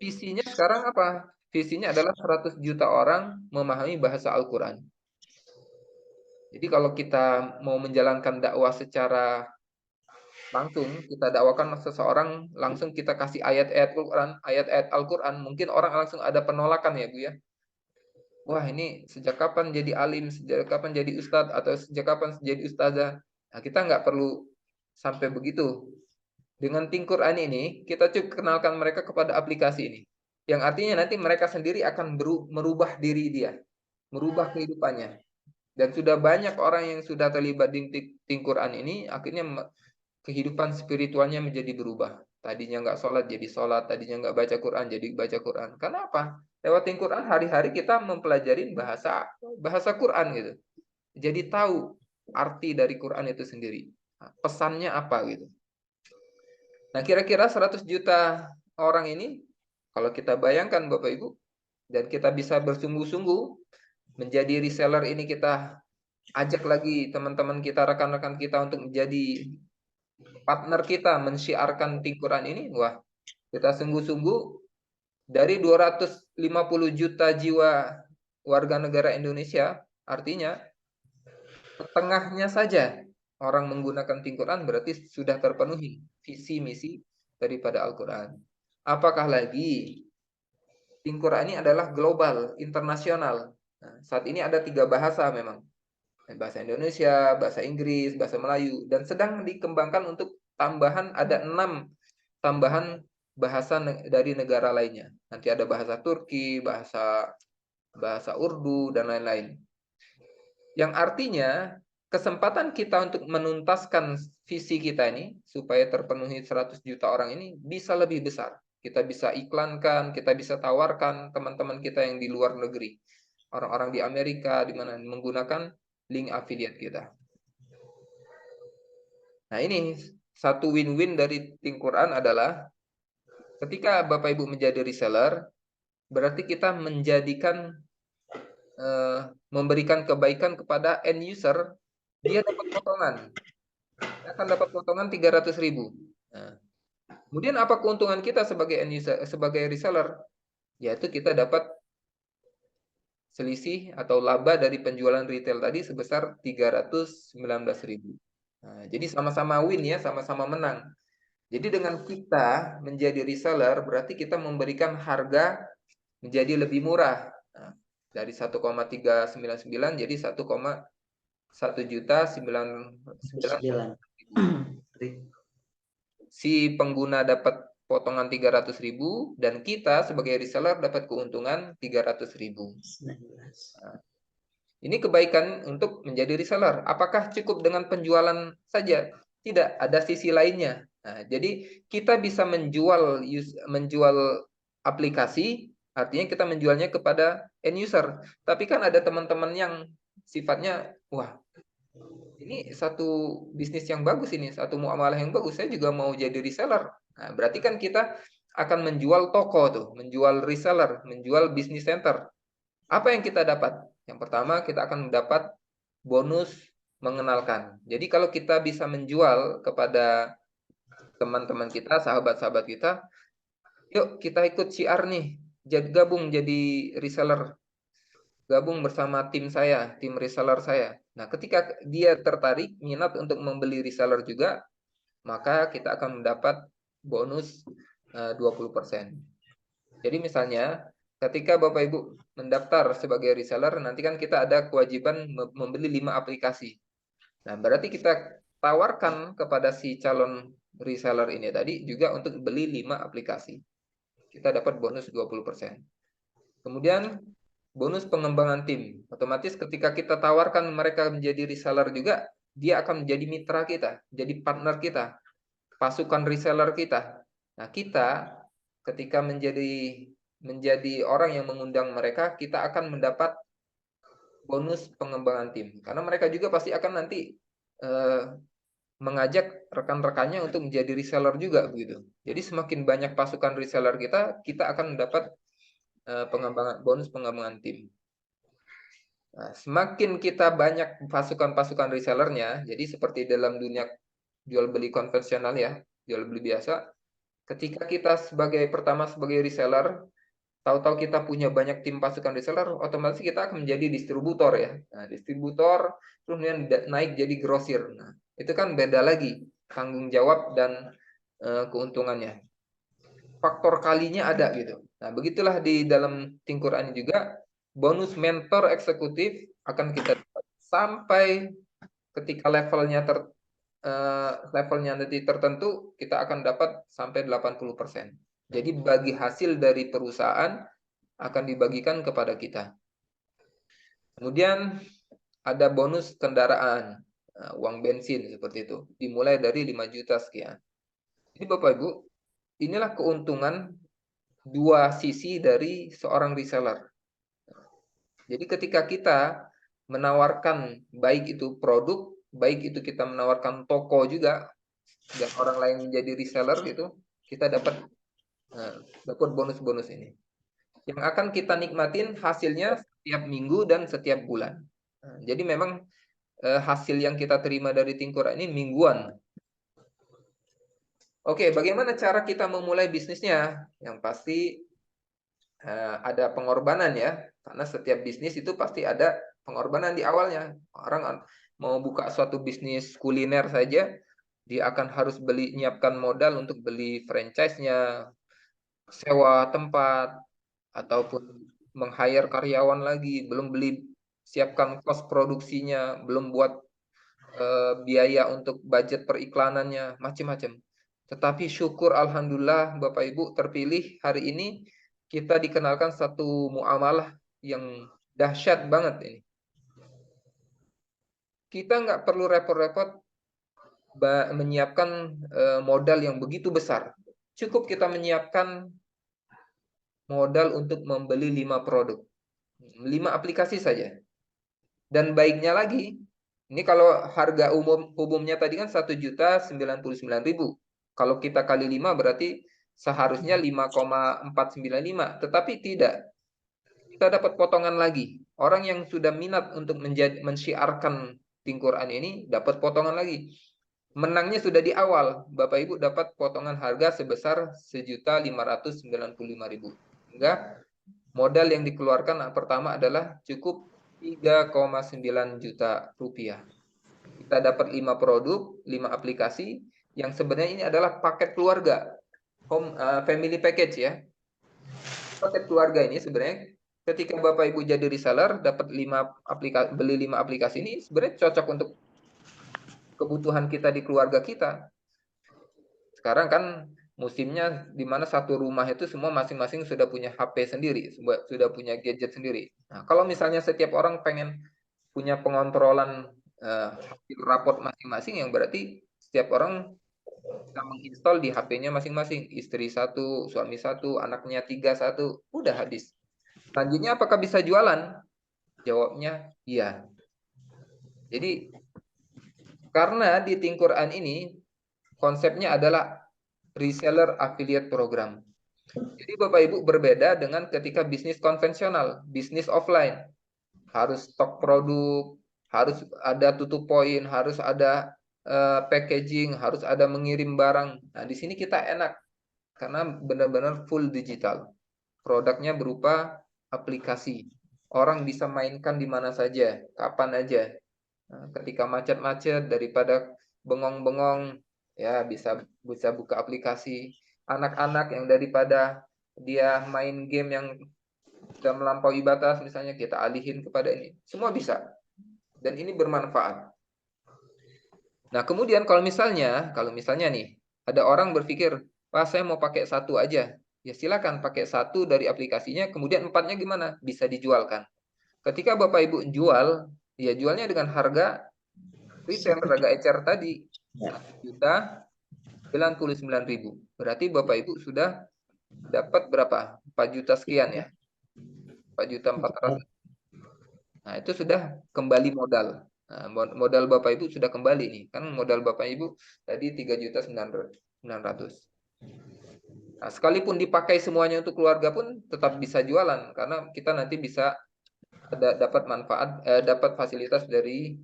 Visinya sekarang apa? Visinya adalah 100 juta orang memahami bahasa Al-Quran. Jadi kalau kita mau menjalankan dakwah secara langsung, kita dakwakan seseorang, langsung kita kasih ayat-ayat Al-Quran, mungkin orang langsung ada penolakan ya Bu ya. Wah ini sejak kapan jadi alim, sejak kapan jadi ustadz, atau sejak kapan jadi ustazah. Nah, kita nggak perlu sampai begitu. Dengan Tim Quran ini, kita cukup kenalkan mereka kepada aplikasi ini. Yang artinya nanti mereka sendiri akan merubah diri dia, merubah kehidupannya. Dan sudah banyak orang yang sudah terlibat di Tim Quran ini, akhirnya kehidupan spiritualnya menjadi berubah. Tadinya nggak sholat jadi sholat, tadinya nggak baca Quran jadi baca Quran. Kenapa? Lewat Tim Quran hari-hari kita mempelajari bahasa Quran gitu. Jadi tahu arti dari Quran itu sendiri. Pesannya apa gitu. Nah, kira-kira 100 juta orang ini, kalau kita bayangkan Bapak Ibu, dan kita bisa bersungguh-sungguh menjadi reseller ini, kita ajak lagi teman-teman kita, rekan-rekan kita untuk menjadi partner kita mensyiarkan Tim Quran ini, wah, kita sungguh-sungguh dari 250 juta jiwa warga negara Indonesia, artinya setengahnya saja orang menggunakan Tim Quran, berarti sudah terpenuhi visi misi daripada Al-Quran. Apakah lagi Tim Quran ini adalah global, internasional. Nah, saat ini ada 3 bahasa memang. Bahasa Indonesia, bahasa Inggris, bahasa Melayu, dan sedang dikembangkan untuk ada 6 tambahan bahasa dari negara lainnya. Nanti ada bahasa Turki, bahasa Urdu, dan lain-lain. Yang artinya kesempatan kita untuk menuntaskan visi kita ini supaya terpenuhi 100 juta orang ini bisa lebih besar. Kita bisa iklankan, kita bisa tawarkan teman-teman kita yang di luar negeri. Orang-orang di Amerika, di mana menggunakan link affiliate kita. Nah ini satu win-win dari Tim Quran adalah ketika Bapak Ibu menjadi reseller, berarti kita memberikan kebaikan kepada end user, dia dapat potongan. Dia akan dapat potongan 300.000. Nah, kemudian apa keuntungan kita sebagai end user, sebagai reseller? Yaitu kita dapat selisih atau laba dari penjualan retail tadi sebesar 319.000. Nah, jadi sama-sama win ya, sama-sama menang. Jadi dengan kita menjadi reseller, berarti kita memberikan harga menjadi lebih murah. Nah, dari 1,399 jadi 1,1.999.000. Si pengguna dapat potongan 300.000 dan kita sebagai reseller dapat keuntungan 300.000. Nah, ini kebaikan untuk menjadi reseller. Apakah cukup dengan penjualan saja? Tidak, ada sisi lainnya. Nah, jadi kita bisa menjual aplikasi, artinya kita menjualnya kepada end user. Tapi kan ada teman-teman yang sifatnya, wah, ini satu bisnis yang bagus ini, satu muamalah yang bagus, saya juga mau jadi reseller. Nah, berarti kan kita akan menjual toko tuh, menjual reseller, menjual bisnis center. Apa yang kita dapat? Yang pertama, kita akan mendapat bonus mengenalkan. Jadi kalau kita bisa menjual kepada teman-teman kita, sahabat-sahabat kita, yuk kita ikut syiar nih, gabung jadi reseller, gabung bersama tim saya, tim reseller saya. Nah, ketika dia tertarik, minat untuk membeli reseller juga, maka kita akan mendapat bonus 20%. Jadi misalnya, ketika Bapak Ibu mendaftar sebagai reseller, nanti kan kita ada kewajiban membeli 5 aplikasi. Nah, berarti kita tawarkan kepada si calon reseller ini tadi juga untuk beli 5 aplikasi. Kita dapat bonus 20%. Kemudian bonus pengembangan tim. Otomatis ketika kita tawarkan mereka menjadi reseller juga, dia akan menjadi mitra kita, jadi partner kita, pasukan reseller kita. Nah, kita ketika menjadi orang yang mengundang mereka, kita akan mendapat bonus pengembangan tim. Karena mereka juga pasti akan nanti mengajak rekan-rekannya untuk menjadi reseller juga begitu. Jadi semakin banyak pasukan reseller kita akan mendapat bonus pengembangan tim. Nah, semakin kita banyak pasukan-pasukan resellernya, jadi seperti dalam dunia jual beli konvensional ya, jual beli biasa, ketika kita sebagai reseller, tahu-tahu kita punya banyak tim pasukan reseller, otomatis kita akan menjadi distributor ya. Nah, distributor terus kemudian naik jadi grosir. Nah, itu kan beda lagi tanggung jawab dan keuntungannya. Faktor kalinya ada gitu. Nah, begitulah di dalam Think Quran juga bonus mentor eksekutif akan kita dapat sampai ketika levelnya nanti tertentu kita akan dapat sampai 80%. Jadi bagi hasil dari perusahaan akan dibagikan kepada kita. Kemudian ada bonus kendaraan, uang bensin seperti itu. Dimulai dari 5 juta sekian. Jadi Bapak Ibu, inilah keuntungan dua sisi dari seorang reseller. Jadi ketika kita menawarkan baik itu produk, baik itu kita menawarkan toko juga, dan orang lain menjadi reseller gitu, kita dapat bonus-bonus ini. Yang akan kita nikmatin hasilnya setiap minggu dan setiap bulan. Jadi memang hasil yang kita terima dari Tingkura ini mingguan. Oke, bagaimana cara kita memulai bisnisnya? Yang pasti ada pengorbanan ya, karena setiap bisnis itu pasti ada pengorbanan di awalnya. Orang mau buka suatu bisnis kuliner saja, dia akan harus nyiapkan modal untuk beli franchise-nya, sewa tempat, ataupun meng-hire karyawan lagi, belum beli siapkan kos produksinya, belum buat biaya untuk budget periklanannya, macam-macam. Tetapi syukur alhamdulillah Bapak Ibu terpilih hari ini kita dikenalkan satu muamalah yang dahsyat banget ini. Kita nggak perlu repot-repot menyiapkan modal yang begitu besar. Cukup kita menyiapkan modal untuk membeli 5 produk. 5 aplikasi saja. Dan baiknya lagi, ini kalau harga umumnya tadi kan 1.099.000. Kalau kita kali 5 berarti seharusnya 5,495. Tetapi tidak. Kita dapat potongan lagi. Orang yang sudah minat untuk mensyiarkan Tingquran ini dapat potongan lagi. Menangnya sudah di awal. Bapak Ibu dapat potongan harga sebesar 1.595.000. Sehingga modal yang dikeluarkan pertama adalah cukup 3,9 juta rupiah. Kita dapat 5 produk, 5 aplikasi, yang sebenarnya ini adalah paket keluarga, family package ya. Paket keluarga ini sebenarnya ketika Bapak Ibu jadi reseller, dapat beli 5 aplikasi ini sebenarnya cocok untuk kebutuhan kita di keluarga kita. Sekarang kan musimnya di mana satu rumah itu semua masing-masing sudah punya HP sendiri, sudah punya gadget sendiri. Nah, kalau misalnya setiap orang pengen punya pengontrolan hasil raport masing-masing, yang berarti setiap orang bisa menginstal di HP-nya masing-masing. Istri satu, suami satu, anaknya 3 satu, udah habis. Selanjutnya apakah bisa jualan? Jawabnya iya. Jadi karena di Tingquran ini konsepnya adalah reseller affiliate program. Jadi Bapak Ibu berbeda dengan ketika bisnis konvensional, bisnis offline. Harus stok produk, harus ada tutup poin, harus ada packaging, harus ada mengirim barang. Nah, di sini kita enak karena benar-benar full digital. Produknya berupa aplikasi. Orang bisa mainkan di mana saja, kapan aja. Nah, ketika macet-macet daripada bengong-bengong, ya bisa buka aplikasi. Anak-anak yang daripada dia main game yang sudah melampaui batas, misalnya kita alihin kepada ini. Semua bisa. Dan ini bermanfaat. Nah, kemudian kalau misalnya nih, ada orang berpikir, Pak, saya mau pakai satu aja. Ya silakan pakai satu dari aplikasinya, kemudian 4-nya gimana? Bisa dijualkan. Ketika Bapak Ibu jual, ya jualnya dengan harga retail, harga ecer tadi. 1.099.000. Berarti Bapak Ibu sudah dapat berapa? 4 juta sekian ya. 4.400.000. Nah, itu sudah kembali modal. Nah, modal Bapak Ibu sudah kembali nih. Kan modal Bapak Ibu tadi 3.900.000. Nah, sekalipun dipakai semuanya untuk keluarga pun tetap bisa jualan karena kita nanti bisa dapat manfaat, dapat fasilitas dari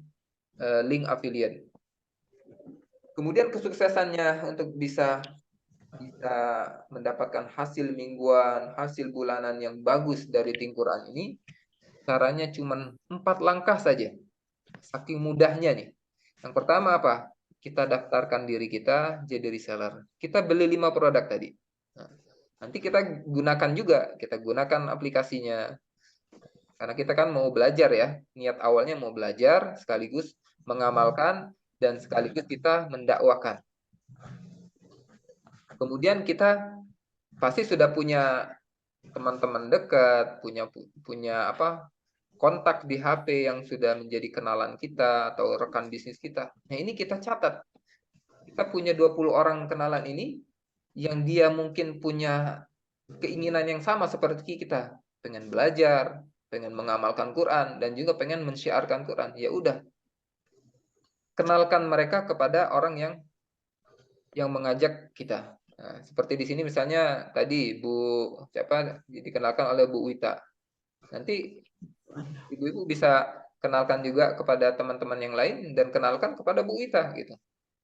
link affiliate. Kemudian kesuksesannya untuk bisa mendapatkan hasil mingguan, hasil bulanan yang bagus dari Think Quran ini, caranya cuma 4 langkah saja. Saking mudahnya nih. Yang pertama apa? Kita daftarkan diri kita jadi reseller. Kita beli 5 produk tadi. Nah, nanti kita gunakan aplikasinya. Karena kita kan mau belajar ya. Niat awalnya mau belajar, sekaligus mengamalkan, dan sekaligus kita mendakwakan. Kemudian kita pasti sudah punya teman-teman dekat, punya kontak di HP yang sudah menjadi kenalan kita atau rekan bisnis kita. Nah, ini kita catat. Kita punya 20 orang kenalan ini yang dia mungkin punya keinginan yang sama seperti kita, pengen belajar, pengen mengamalkan Quran, dan juga pengen mensyiarkan Quran. Ya udah, kenalkan mereka kepada orang yang mengajak kita. Nah, seperti di sini misalnya tadi dikenalkan oleh Bu Wita. Nanti ibu-ibu bisa kenalkan juga kepada teman-teman yang lain dan kenalkan kepada Bu Wita gitu.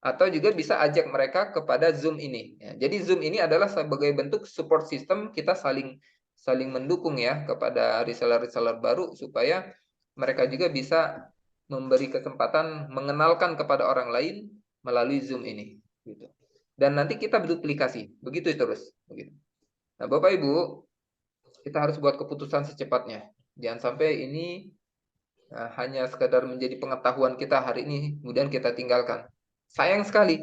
Atau juga bisa ajak mereka kepada Zoom ini. Ya, jadi Zoom ini adalah sebagai bentuk support system, kita saling mendukung ya kepada reseller-reseller baru supaya mereka juga bisa memberi kesempatan mengenalkan kepada orang lain melalui Zoom ini gitu. Dan nanti kita berduplikasi, begitu terus begitu. Nah, Bapak Ibu, kita harus buat keputusan secepatnya. Jangan sampai ini hanya sekadar menjadi pengetahuan kita hari ini, kemudian kita tinggalkan. Sayang sekali,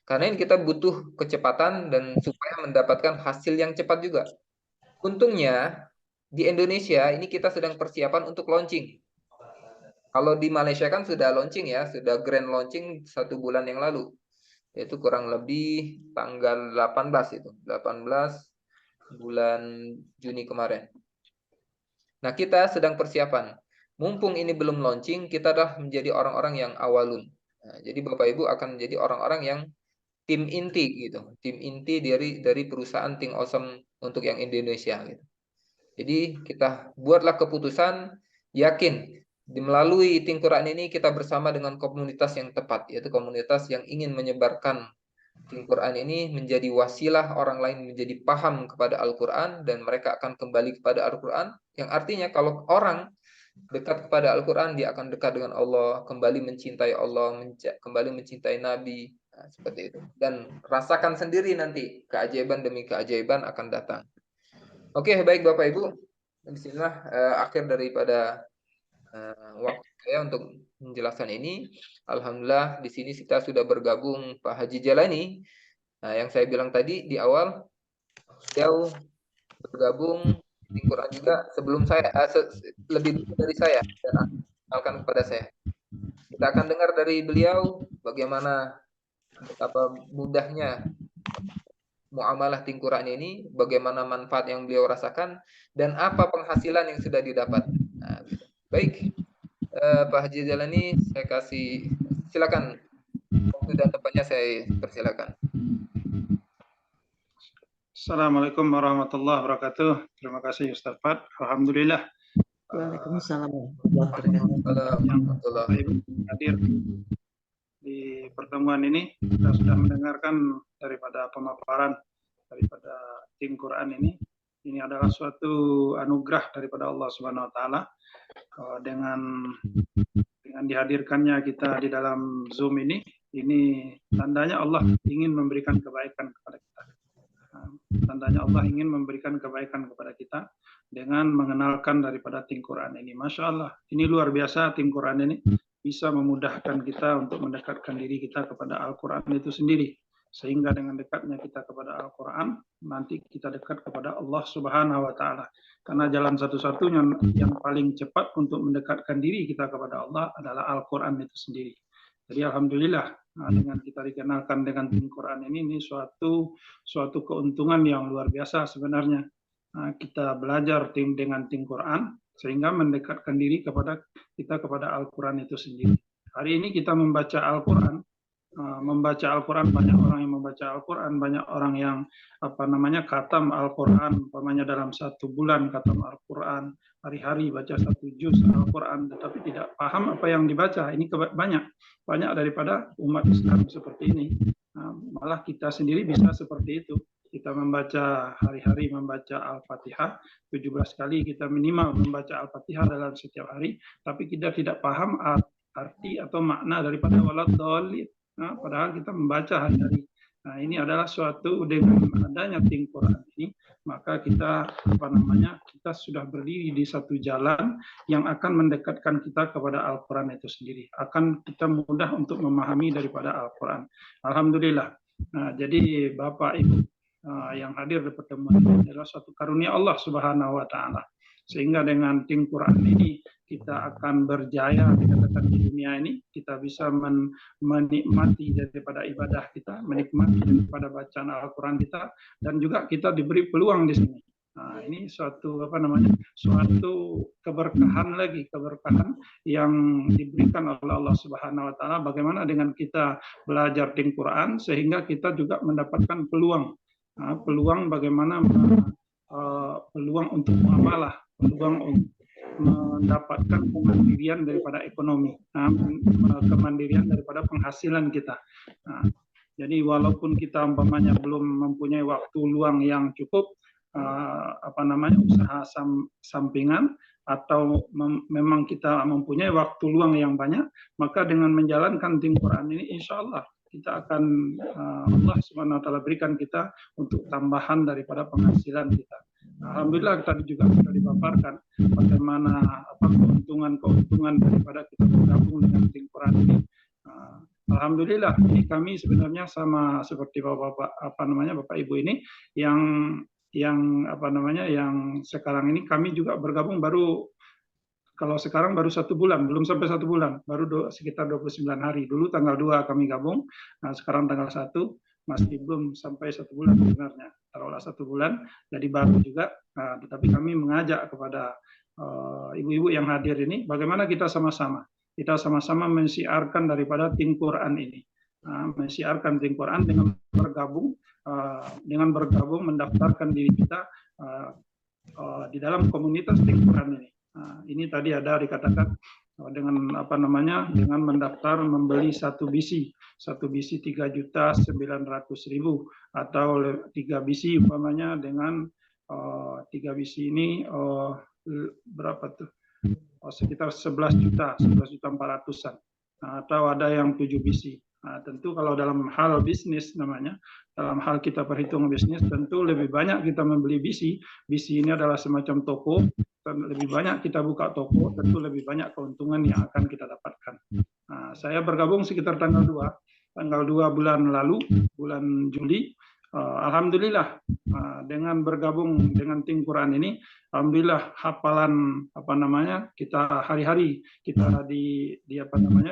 karena ini kita butuh kecepatan dan supaya mendapatkan hasil yang cepat juga. Untungnya, di Indonesia ini kita sedang persiapan untuk launching. Kalau di Malaysia kan sudah launching ya, sudah grand launching 1 bulan yang lalu. Yaitu kurang lebih tanggal 18 itu, 18 bulan Juni kemarin. Nah, kita sedang persiapan. Mumpung ini belum launching, kita adalah menjadi orang-orang yang awalun. Nah, jadi Bapak Ibu akan menjadi orang-orang yang tim inti gitu, tim inti dari perusahaan Think Awesome untuk yang Indonesia gitu. Jadi kita buatlah keputusan, yakin melalui Think Quran ini kita bersama dengan komunitas yang tepat, yaitu komunitas yang ingin menyebarkan Think Quran ini menjadi wasilah orang lain menjadi paham kepada Al-Quran dan mereka akan kembali kepada Al-Quran, yang artinya kalau orang dekat kepada Al-Quran, dia akan dekat dengan Allah, kembali mencintai Allah, kembali mencintai Nabi. Nah, seperti itu. Dan rasakan sendiri nanti, keajaiban demi keajaiban akan datang. Oke, baik Bapak Ibu. Bismillah, akhir daripada waktu saya untuk menjelaskan ini. Alhamdulillah, di sini kita sudah bergabung Pak Haji Jalani. Nah, yang saya bilang tadi di awal, beliau bergabung di Quran juga sebelum saya, lebih dulu dari saya, dan akan kepada saya. Kita akan dengar dari beliau bagaimana betapa mudahnya muamalah Think Quran ini, bagaimana manfaat yang beliau rasakan, dan apa penghasilan yang sudah didapat. Nah, baik, Pak Haji Jalani, saya kasih, silakan. Waktu dan tempatnya saya persilakan. Assalamualaikum warahmatullahi wabarakatuh. Terima kasih Ustaz Fad. Alhamdulillah. Waalaikumsalam warahmatullahi wabarakatuh. Ibu hadir di pertemuan ini, kita sudah mendengarkan daripada pemaparan daripada Think Quran ini. Ini adalah suatu anugerah daripada Allah Subhanahu wa taala. Dengan dihadirkannya kita di dalam Zoom ini tandanya Allah ingin memberikan kebaikan kepada kita. Tandanya Allah ingin memberikan kebaikan kepada kita dengan mengenalkan daripada Think Quran ini. Masya Allah, ini luar biasa. Think Quran ini bisa memudahkan kita untuk mendekatkan diri kita kepada Al-Quran itu sendiri. Sehingga dengan dekatnya kita kepada Al-Quran, nanti kita dekat kepada Allah Subhanahu wa Ta'ala. Karena jalan satu-satunya yang paling cepat untuk mendekatkan diri kita kepada Allah adalah Al-Quran itu sendiri. Jadi alhamdulillah, dengan kita dikenalkan dengan Think Quran ini suatu keuntungan yang luar biasa sebenarnya. Kita belajar dengan Think Quran sehingga mendekatkan diri kepada Al-Quran itu sendiri. Hari ini kita membaca Al-Quran banyak orang yang membaca Al-Quran, banyak orang yang khatam Al-Quran, umpamanya dalam 1 bulan khatam Al-Quran, hari-hari baca 1 juz Al-Quran, tetapi tidak paham apa yang dibaca. Ini banyak daripada umat Islam seperti ini. Nah, malah kita sendiri bisa seperti itu. Kita membaca hari-hari membaca Al-Fatihah 17 kali, kita minimal membaca Al-Fatihah dalam setiap hari, tapi kita tidak paham arti atau makna daripada waladhdallin. Nah, padahal kita membaca hari-hari. Nah, ini adalah suatu dengan adanya Tim Quran ini, maka kita kita sudah berdiri di satu jalan yang akan mendekatkan kita kepada Al-Quran itu sendiri. Akan kita mudah untuk memahami daripada Al-Quran. Alhamdulillah. Nah, jadi Bapak Ibu yang hadir di pertemuan ini adalah suatu karunia Allah Subhanahu wa Ta'ala. Sehingga dengan Tim Quran ini kita akan berjaya dikatakan di dunia ini, kita bisa menikmati daripada ibadah kita, menikmati daripada bacaan Al-Quran kita, dan juga kita diberi peluang di sini. Nah, ini suatu suatu keberkahan yang diberikan oleh Allah Subhanahu wa Ta'ala. Bagaimana dengan kita belajar Tim Quran sehingga kita juga mendapatkan peluang bagaimana peluang untuk muamalah, peluang untuk mendapatkan kemandirian daripada ekonomi, kemandirian daripada penghasilan kita. Nah, jadi walaupun kita umpamanya belum mempunyai waktu luang yang cukup, usaha sampingan, atau memang kita mempunyai waktu luang yang banyak, maka dengan menjalankan Tim Quran ini, insya Allah kita akan Allah Subhanahu wa Ta'ala berikan kita untuk tambahan daripada penghasilan kita. Alhamdulillah tadi juga sudah dipaparkan bagaimana keuntungan daripada kita bergabung dengan Tim Quran ini. Alhamdulillah ini kami sebenarnya sama seperti Bapak Ibu ini yang sekarang ini kami juga bergabung kalau sekarang baru 1 bulan, belum sampai 1 bulan, baru sekitar 29 hari. Dulu tanggal 2 kami gabung, nah sekarang tanggal 1, masih belum sampai 1 bulan sebenarnya. Taruhlah 1 bulan, jadi baru juga. Nah, tetapi kami mengajak kepada ibu-ibu yang hadir ini, bagaimana kita sama-sama mensiarkan daripada Tim Quran ini. Mensiarkan Tim Quran dengan bergabung mendaftarkan diri kita di dalam komunitas Tim Quran ini. Nah, ini tadi ada dikatakan dengan dengan mendaftar membeli 1 bisi 3.900.000 atau 3 bisi umpamanya dengan 3 bisi ini berapa tuh? Sekitar 11.400.000-an. Nah, atau ada yang 7 bisi. Nah, tentu kalau dalam hal bisnis dalam hal kita perhitungan bisnis, tentu lebih banyak kita membeli bisi. Bisi ini adalah semacam toko, dan lebih banyak kita buka toko, tentu lebih banyak keuntungan yang akan kita dapatkan. Nah, saya bergabung sekitar tanggal 2 bulan lalu, bulan Juli. Alhamdulillah dengan bergabung dengan Tim Quran ini, alhamdulillah hafalan kita hari-hari kita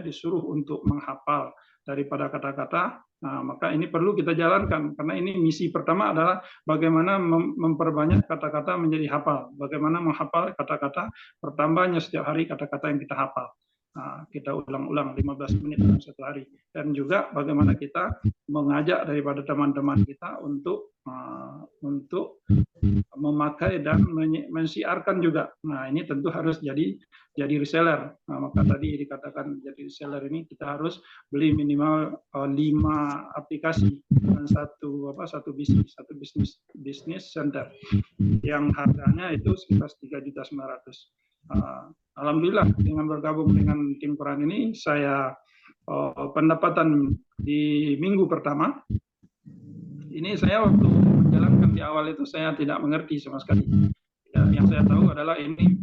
disuruh untuk menghafal daripada kata-kata. Nah, maka ini perlu kita jalankan karena ini misi pertama adalah bagaimana memperbanyak kata-kata menjadi hafal. Bagaimana menghafal kata-kata, bertambahnya setiap hari kata-kata yang kita hafal. Nah, kita ulang-ulang 15 menit dalam 1 hari. Dan juga bagaimana kita mengajak daripada teman-teman kita untuk memakai dan mensiarkan juga. Nah, ini tentu harus jadi reseller. Nah, maka tadi dikatakan jadi reseller ini kita harus beli minimal 5 aplikasi dan satu bisnis center yang harganya itu sekitar 3.900.000. Alhamdulillah dengan bergabung dengan Tim Quran ini, saya pendapatan di minggu pertama ini, saya waktu menjalankan di awal itu saya tidak mengerti sama sekali. Ya, yang saya tahu adalah ini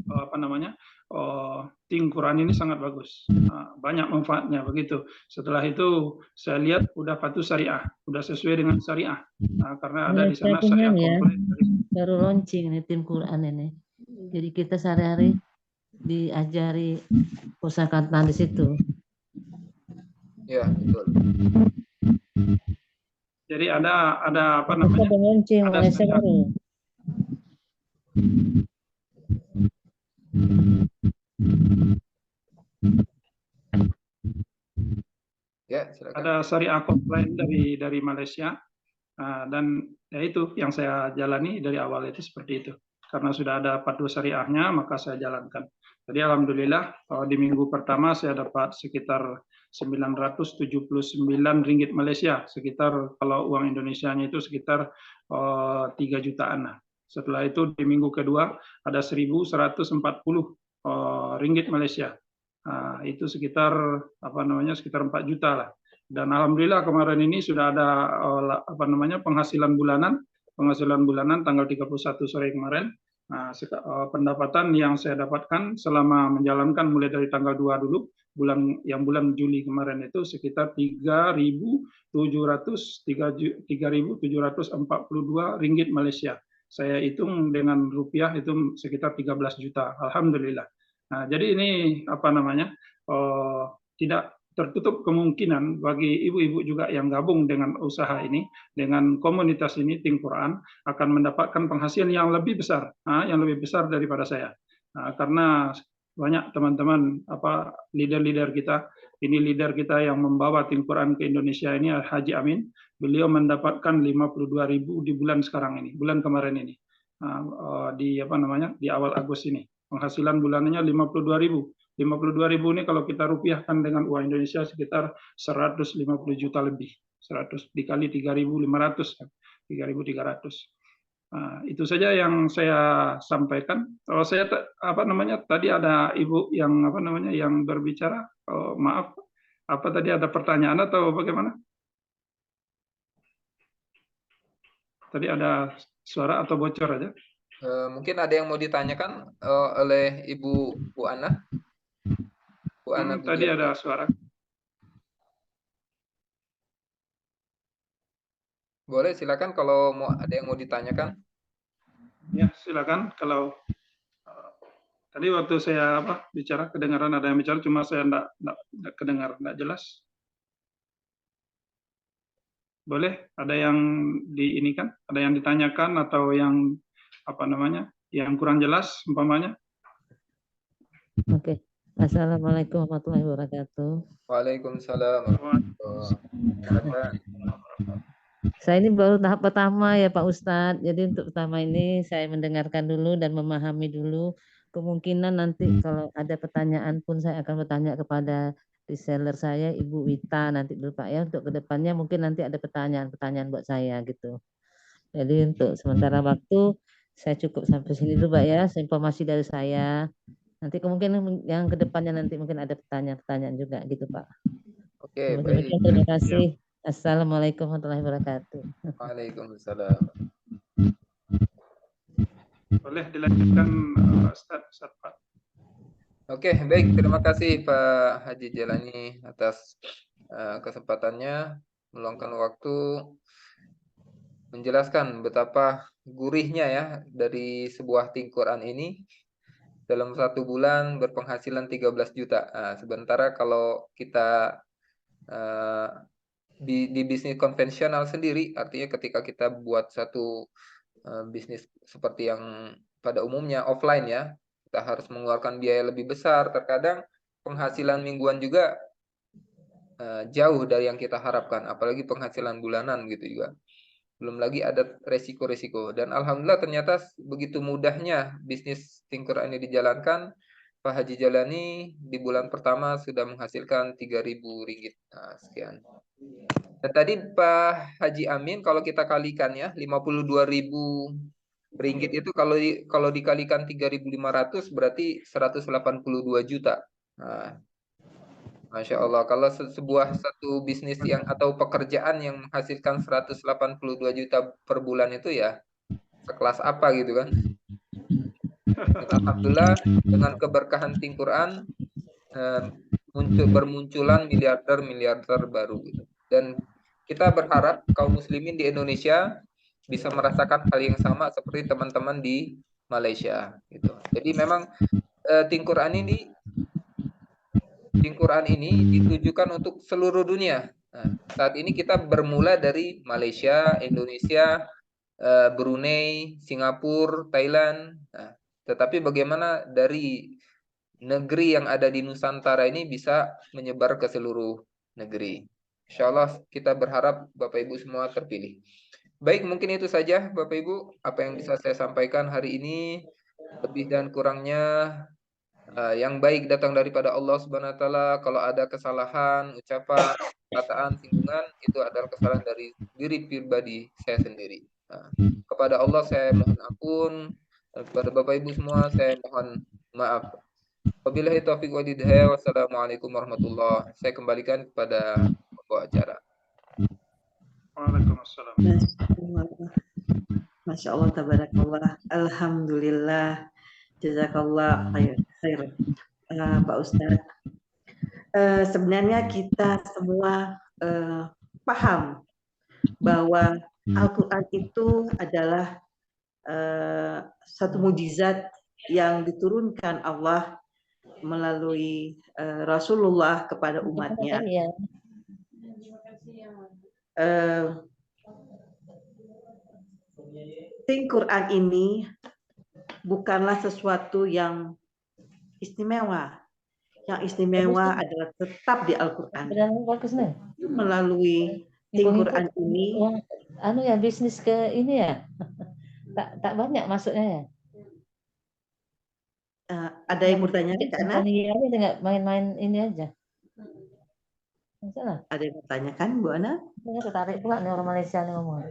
Tim Quran ini sangat bagus, banyak manfaatnya begitu. Setelah itu saya lihat udah patuh syariah, udah sesuai dengan syariah, karena ada di sana syariah komplit. Baru launching nih Tim Quran ini, jadi kita sehari-hari diajari kosakata di situ. Ya, betul. Jadi ada ada Ya, silakan. silakan. Ada syariah komplain dari Malaysia. Dan ya itu yang saya jalani dari awal itu seperti itu. Karena sudah ada fatwa syariahnya, maka saya jalankan. Jadi alhamdulillah di minggu pertama saya dapat sekitar 979 ringgit Malaysia, sekitar kalau uang Indonesianya itu sekitar 3 jutaan. Nah, setelah itu di minggu kedua ada 1140 ringgit Malaysia. Itu sekitar sekitar 4 juta lah. Dan alhamdulillah kemarin ini sudah ada penghasilan bulanan tanggal 31 sore kemarin. Nah, pendapatan yang saya dapatkan selama menjalankan mulai dari tanggal 2 dulu bulan Juli kemarin itu sekitar 3.742 ringgit Malaysia. Saya hitung dengan rupiah itu sekitar 13 juta. Alhamdulillah. Nah, jadi ini tidak tertutup kemungkinan bagi ibu-ibu juga yang gabung dengan usaha ini, dengan komunitas ini, Tim Quran, akan mendapatkan penghasilan yang lebih besar daripada saya. Karena banyak teman-teman leader-leader kita, ini leader kita yang membawa Tim Quran ke Indonesia ini Haji Amin, beliau mendapatkan 52.000 di bulan sekarang ini, bulan kemarin ini, di awal Agustus ini, penghasilan bulanannya 52.000. 52.000 ini kalau kita rupiahkan dengan uang Indonesia sekitar 150 juta lebih. 100 dikali 3.500, 3.300. Itu saja yang saya sampaikan. Kalau saya tadi ada ibu yang yang berbicara. Maaf, apa tadi ada pertanyaan atau bagaimana? Tadi ada suara atau bocor aja? Mungkin ada yang mau ditanyakan oleh Bu Ana. Bu Ana Tadi ada suara. Boleh, silakan kalau ada yang mau ditanyakan. Ya, silakan. Kalau tadi waktu saya bicara kedengaran ada yang bicara, cuma saya enggak kedengar, enggak jelas. Boleh, ada yang diinikan, ada yang ditanyakan atau yang yang kurang jelas umpamanya. Oke. Assalamualaikum warahmatullahi wabarakatuh. Waalaikumsalam warahmatullahi wabarakatuh. Saya ini baru tahap pertama ya Pak Ustadz. Jadi untuk pertama ini saya mendengarkan dulu dan memahami dulu. Kemungkinan nanti kalau ada pertanyaan pun saya akan bertanya kepada reseller saya Ibu Wita nanti dulu Pak ya. Untuk kedepannya mungkin nanti ada pertanyaan-pertanyaan buat saya gitu. Jadi untuk sementara waktu saya cukup sampai sini dulu Pak ya. Informasi dari saya. Nanti kemungkinan yang kedepannya nanti mungkin ada pertanyaan-pertanyaan juga gitu Pak. Oke, baik. Terima kasih. Assalamualaikum warahmatullahi wabarakatuh. Waalaikumsalam. Boleh dilanjutkan Ustaz Pak. Oke, baik. Terima kasih Pak Haji Jalani atas kesempatannya meluangkan waktu menjelaskan betapa gurihnya ya dari sebuah Tim Quran ini dalam 1 bulan berpenghasilan 13 juta. Sementara kalau kita di bisnis konvensional sendiri, artinya ketika kita buat satu bisnis seperti yang pada umumnya offline ya, kita harus mengeluarkan biaya lebih besar. Terkadang penghasilan mingguan juga jauh dari yang kita harapkan, apalagi penghasilan bulanan gitu juga. Belum lagi ada resiko-resiko. Dan alhamdulillah ternyata begitu mudahnya bisnis Tim Quran ini dijalankan. Pak Haji Jalani di bulan pertama sudah menghasilkan 3.000 ringgit. Nah, sekian. Dan tadi Pak Haji Amin kalau kita kalikan ya 52.000 ringgit itu kalau dikalikan 3.500 berarti 182 juta. Nah, Masya Allah, kalau satu bisnis atau pekerjaan yang menghasilkan 182 juta per bulan itu ya sekelas apa gitu kan. Dan alhamdulillah dengan keberkahan Tim Quran bermunculan miliarder baru gitu. Dan kita berharap kaum muslimin di Indonesia bisa merasakan hal yang sama seperti teman-teman di Malaysia gitu. Jadi memang Tim Quran ini ditujukan untuk seluruh dunia. Nah, saat ini kita bermula dari Malaysia, Indonesia, Brunei, Singapura, Thailand. Nah, tetapi bagaimana dari negeri yang ada di Nusantara ini bisa menyebar ke seluruh negeri. Insya Allah kita berharap Bapak Ibu semua terpilih. Baik, mungkin itu saja Bapak Ibu apa yang bisa saya sampaikan hari ini. Lebih dan kurangnya yang baik datang daripada Allah Subhanahu wa taala. Kalau ada kesalahan, ucapan, perkataan, singgungan itu adalah kesalahan dari diri pribadi saya sendiri. Nah, kepada Allah saya mohon ampun, dan kepada Bapak Ibu semua saya mohon maaf. Wabillahi taufiq wal hidayah. Wassalamualaikum warahmatullahi. Saya kembalikan kepada pembawa acara. Waalaikumsalam. Masya Allah, tabarakallah, alhamdulillah, jazakallah khair, Pak Ustadz. Sebenarnya kita semua paham bahwa Al-Quran itu adalah satu mujizat yang diturunkan Allah melalui Rasulullah kepada umatnya. Quran ini bukanlah sesuatu yang istimewa. Yang istimewa adalah tetap di Al-Quran. Melalui Quran ini, ya bisnis ke ini ya, tak banyak masuknya ya. Ada yang bertanya karena Iya, nggak main-main ini aja. Masalah. Ada yang bertanya kan, Bu Ana? Ini tertarik pula nih orang Malaysia nih ngomong.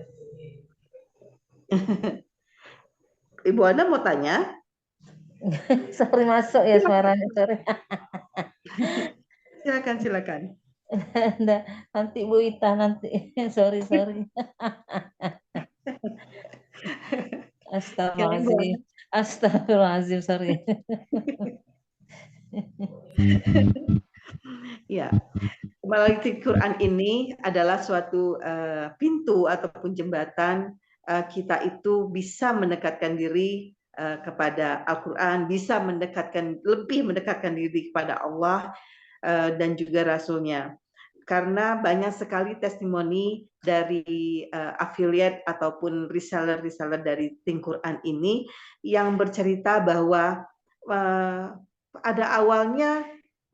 Ibu Ana mau tanya? Sorry masuk ya suaranya, sorry. Silakan. Nanti Bu Ita nanti. Sorry. Astagfirullahaladzim, sorry. Ya, melalui Quran ini adalah suatu pintu ataupun jembatan kita itu bisa mendekatkan diri kepada Al-Quran, bisa lebih mendekatkan diri kepada Allah dan juga Rasulnya. Karena banyak sekali testimoni dari affiliate ataupun reseller dari Quran ini yang bercerita bahwa pada awalnya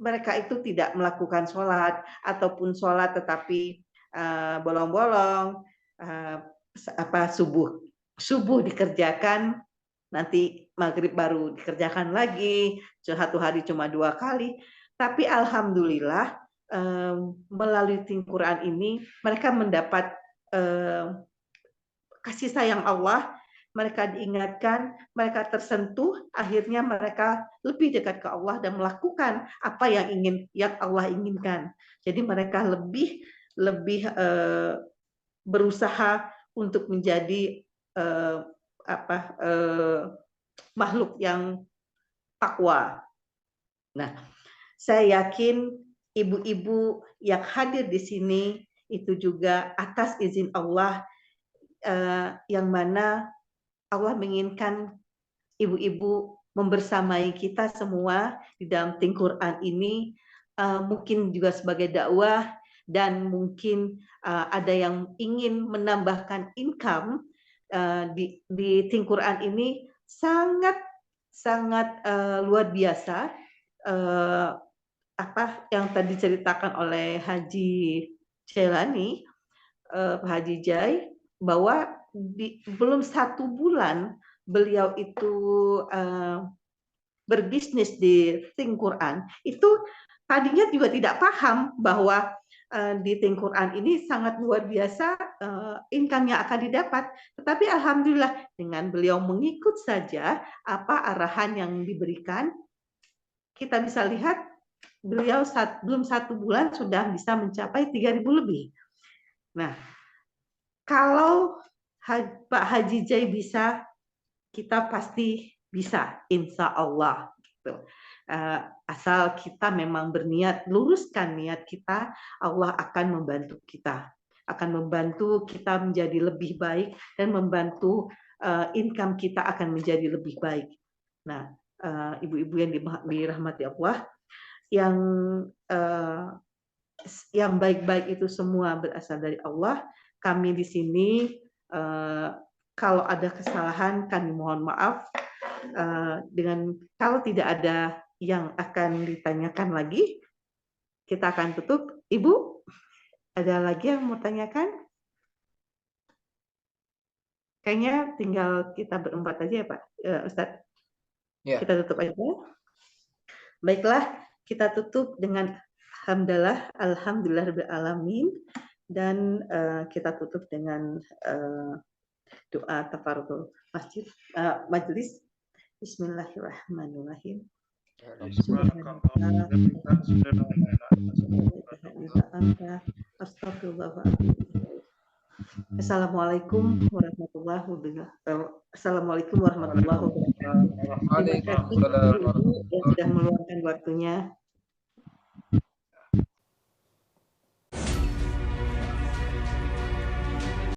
mereka itu tidak melakukan sholat ataupun sholat tetapi bolong-bolong, subuh dikerjakan, nanti maghrib baru dikerjakan lagi, satu hari cuma 2 kali. Tapi alhamdulillah melalui Quran ini mereka mendapat kasih sayang Allah, mereka diingatkan, mereka tersentuh, akhirnya mereka lebih dekat ke Allah dan melakukan apa yang Allah inginkan. Jadi mereka lebih berusaha untuk menjadi makhluk yang takwa. Nah, saya yakin ibu-ibu yang hadir di sini itu juga atas izin Allah, yang mana Allah menginginkan ibu-ibu membersamai kita semua di dalam Quran ini, mungkin juga sebagai dakwah dan mungkin ada yang ingin menambahkan income di Quran ini sangat luar biasa. Apa yang tadi diceritakan oleh Haji Celani, Haji Jai, bahwa belum 1 bulan beliau itu berbisnis di Quran, itu tadinya juga tidak paham bahwa di Quran ini sangat luar biasa income yang akan didapat. Tetapi alhamdulillah dengan beliau mengikut saja apa arahan yang diberikan, kita bisa lihat beliau belum 1 bulan sudah bisa mencapai 3.000 lebih. Nah, kalau Pak Haji Jai bisa, kita pasti bisa, insya Allah. Gitu. Asal kita memang berniat, luruskan niat kita, Allah akan membantu kita. Akan membantu kita menjadi lebih baik dan membantu income kita akan menjadi lebih baik. Nah, ibu-ibu yang dirahmati Allah, yang baik-baik itu semua berasal dari Allah. Kami di sini kalau ada kesalahan kami mohon maaf. Kalau tidak ada yang akan ditanyakan lagi, kita akan tutup. Ibu, Ada lagi yang mau tanyakan? Kayaknya tinggal kita berempat aja ya Pak Ustadz. Ya. Kita tutup aja. Baiklah, kita tutup dengan alhamdulillah alamin, dan kita tutup dengan doa tafarruqul majelis. Bismillahirrahmanirrahim. Assalamualaikum warahmatullahi wabarakatuh. Assalamualaikum warahmatullahi wabarakatuh. Terima kasih yang sudah meluangkan waktunya.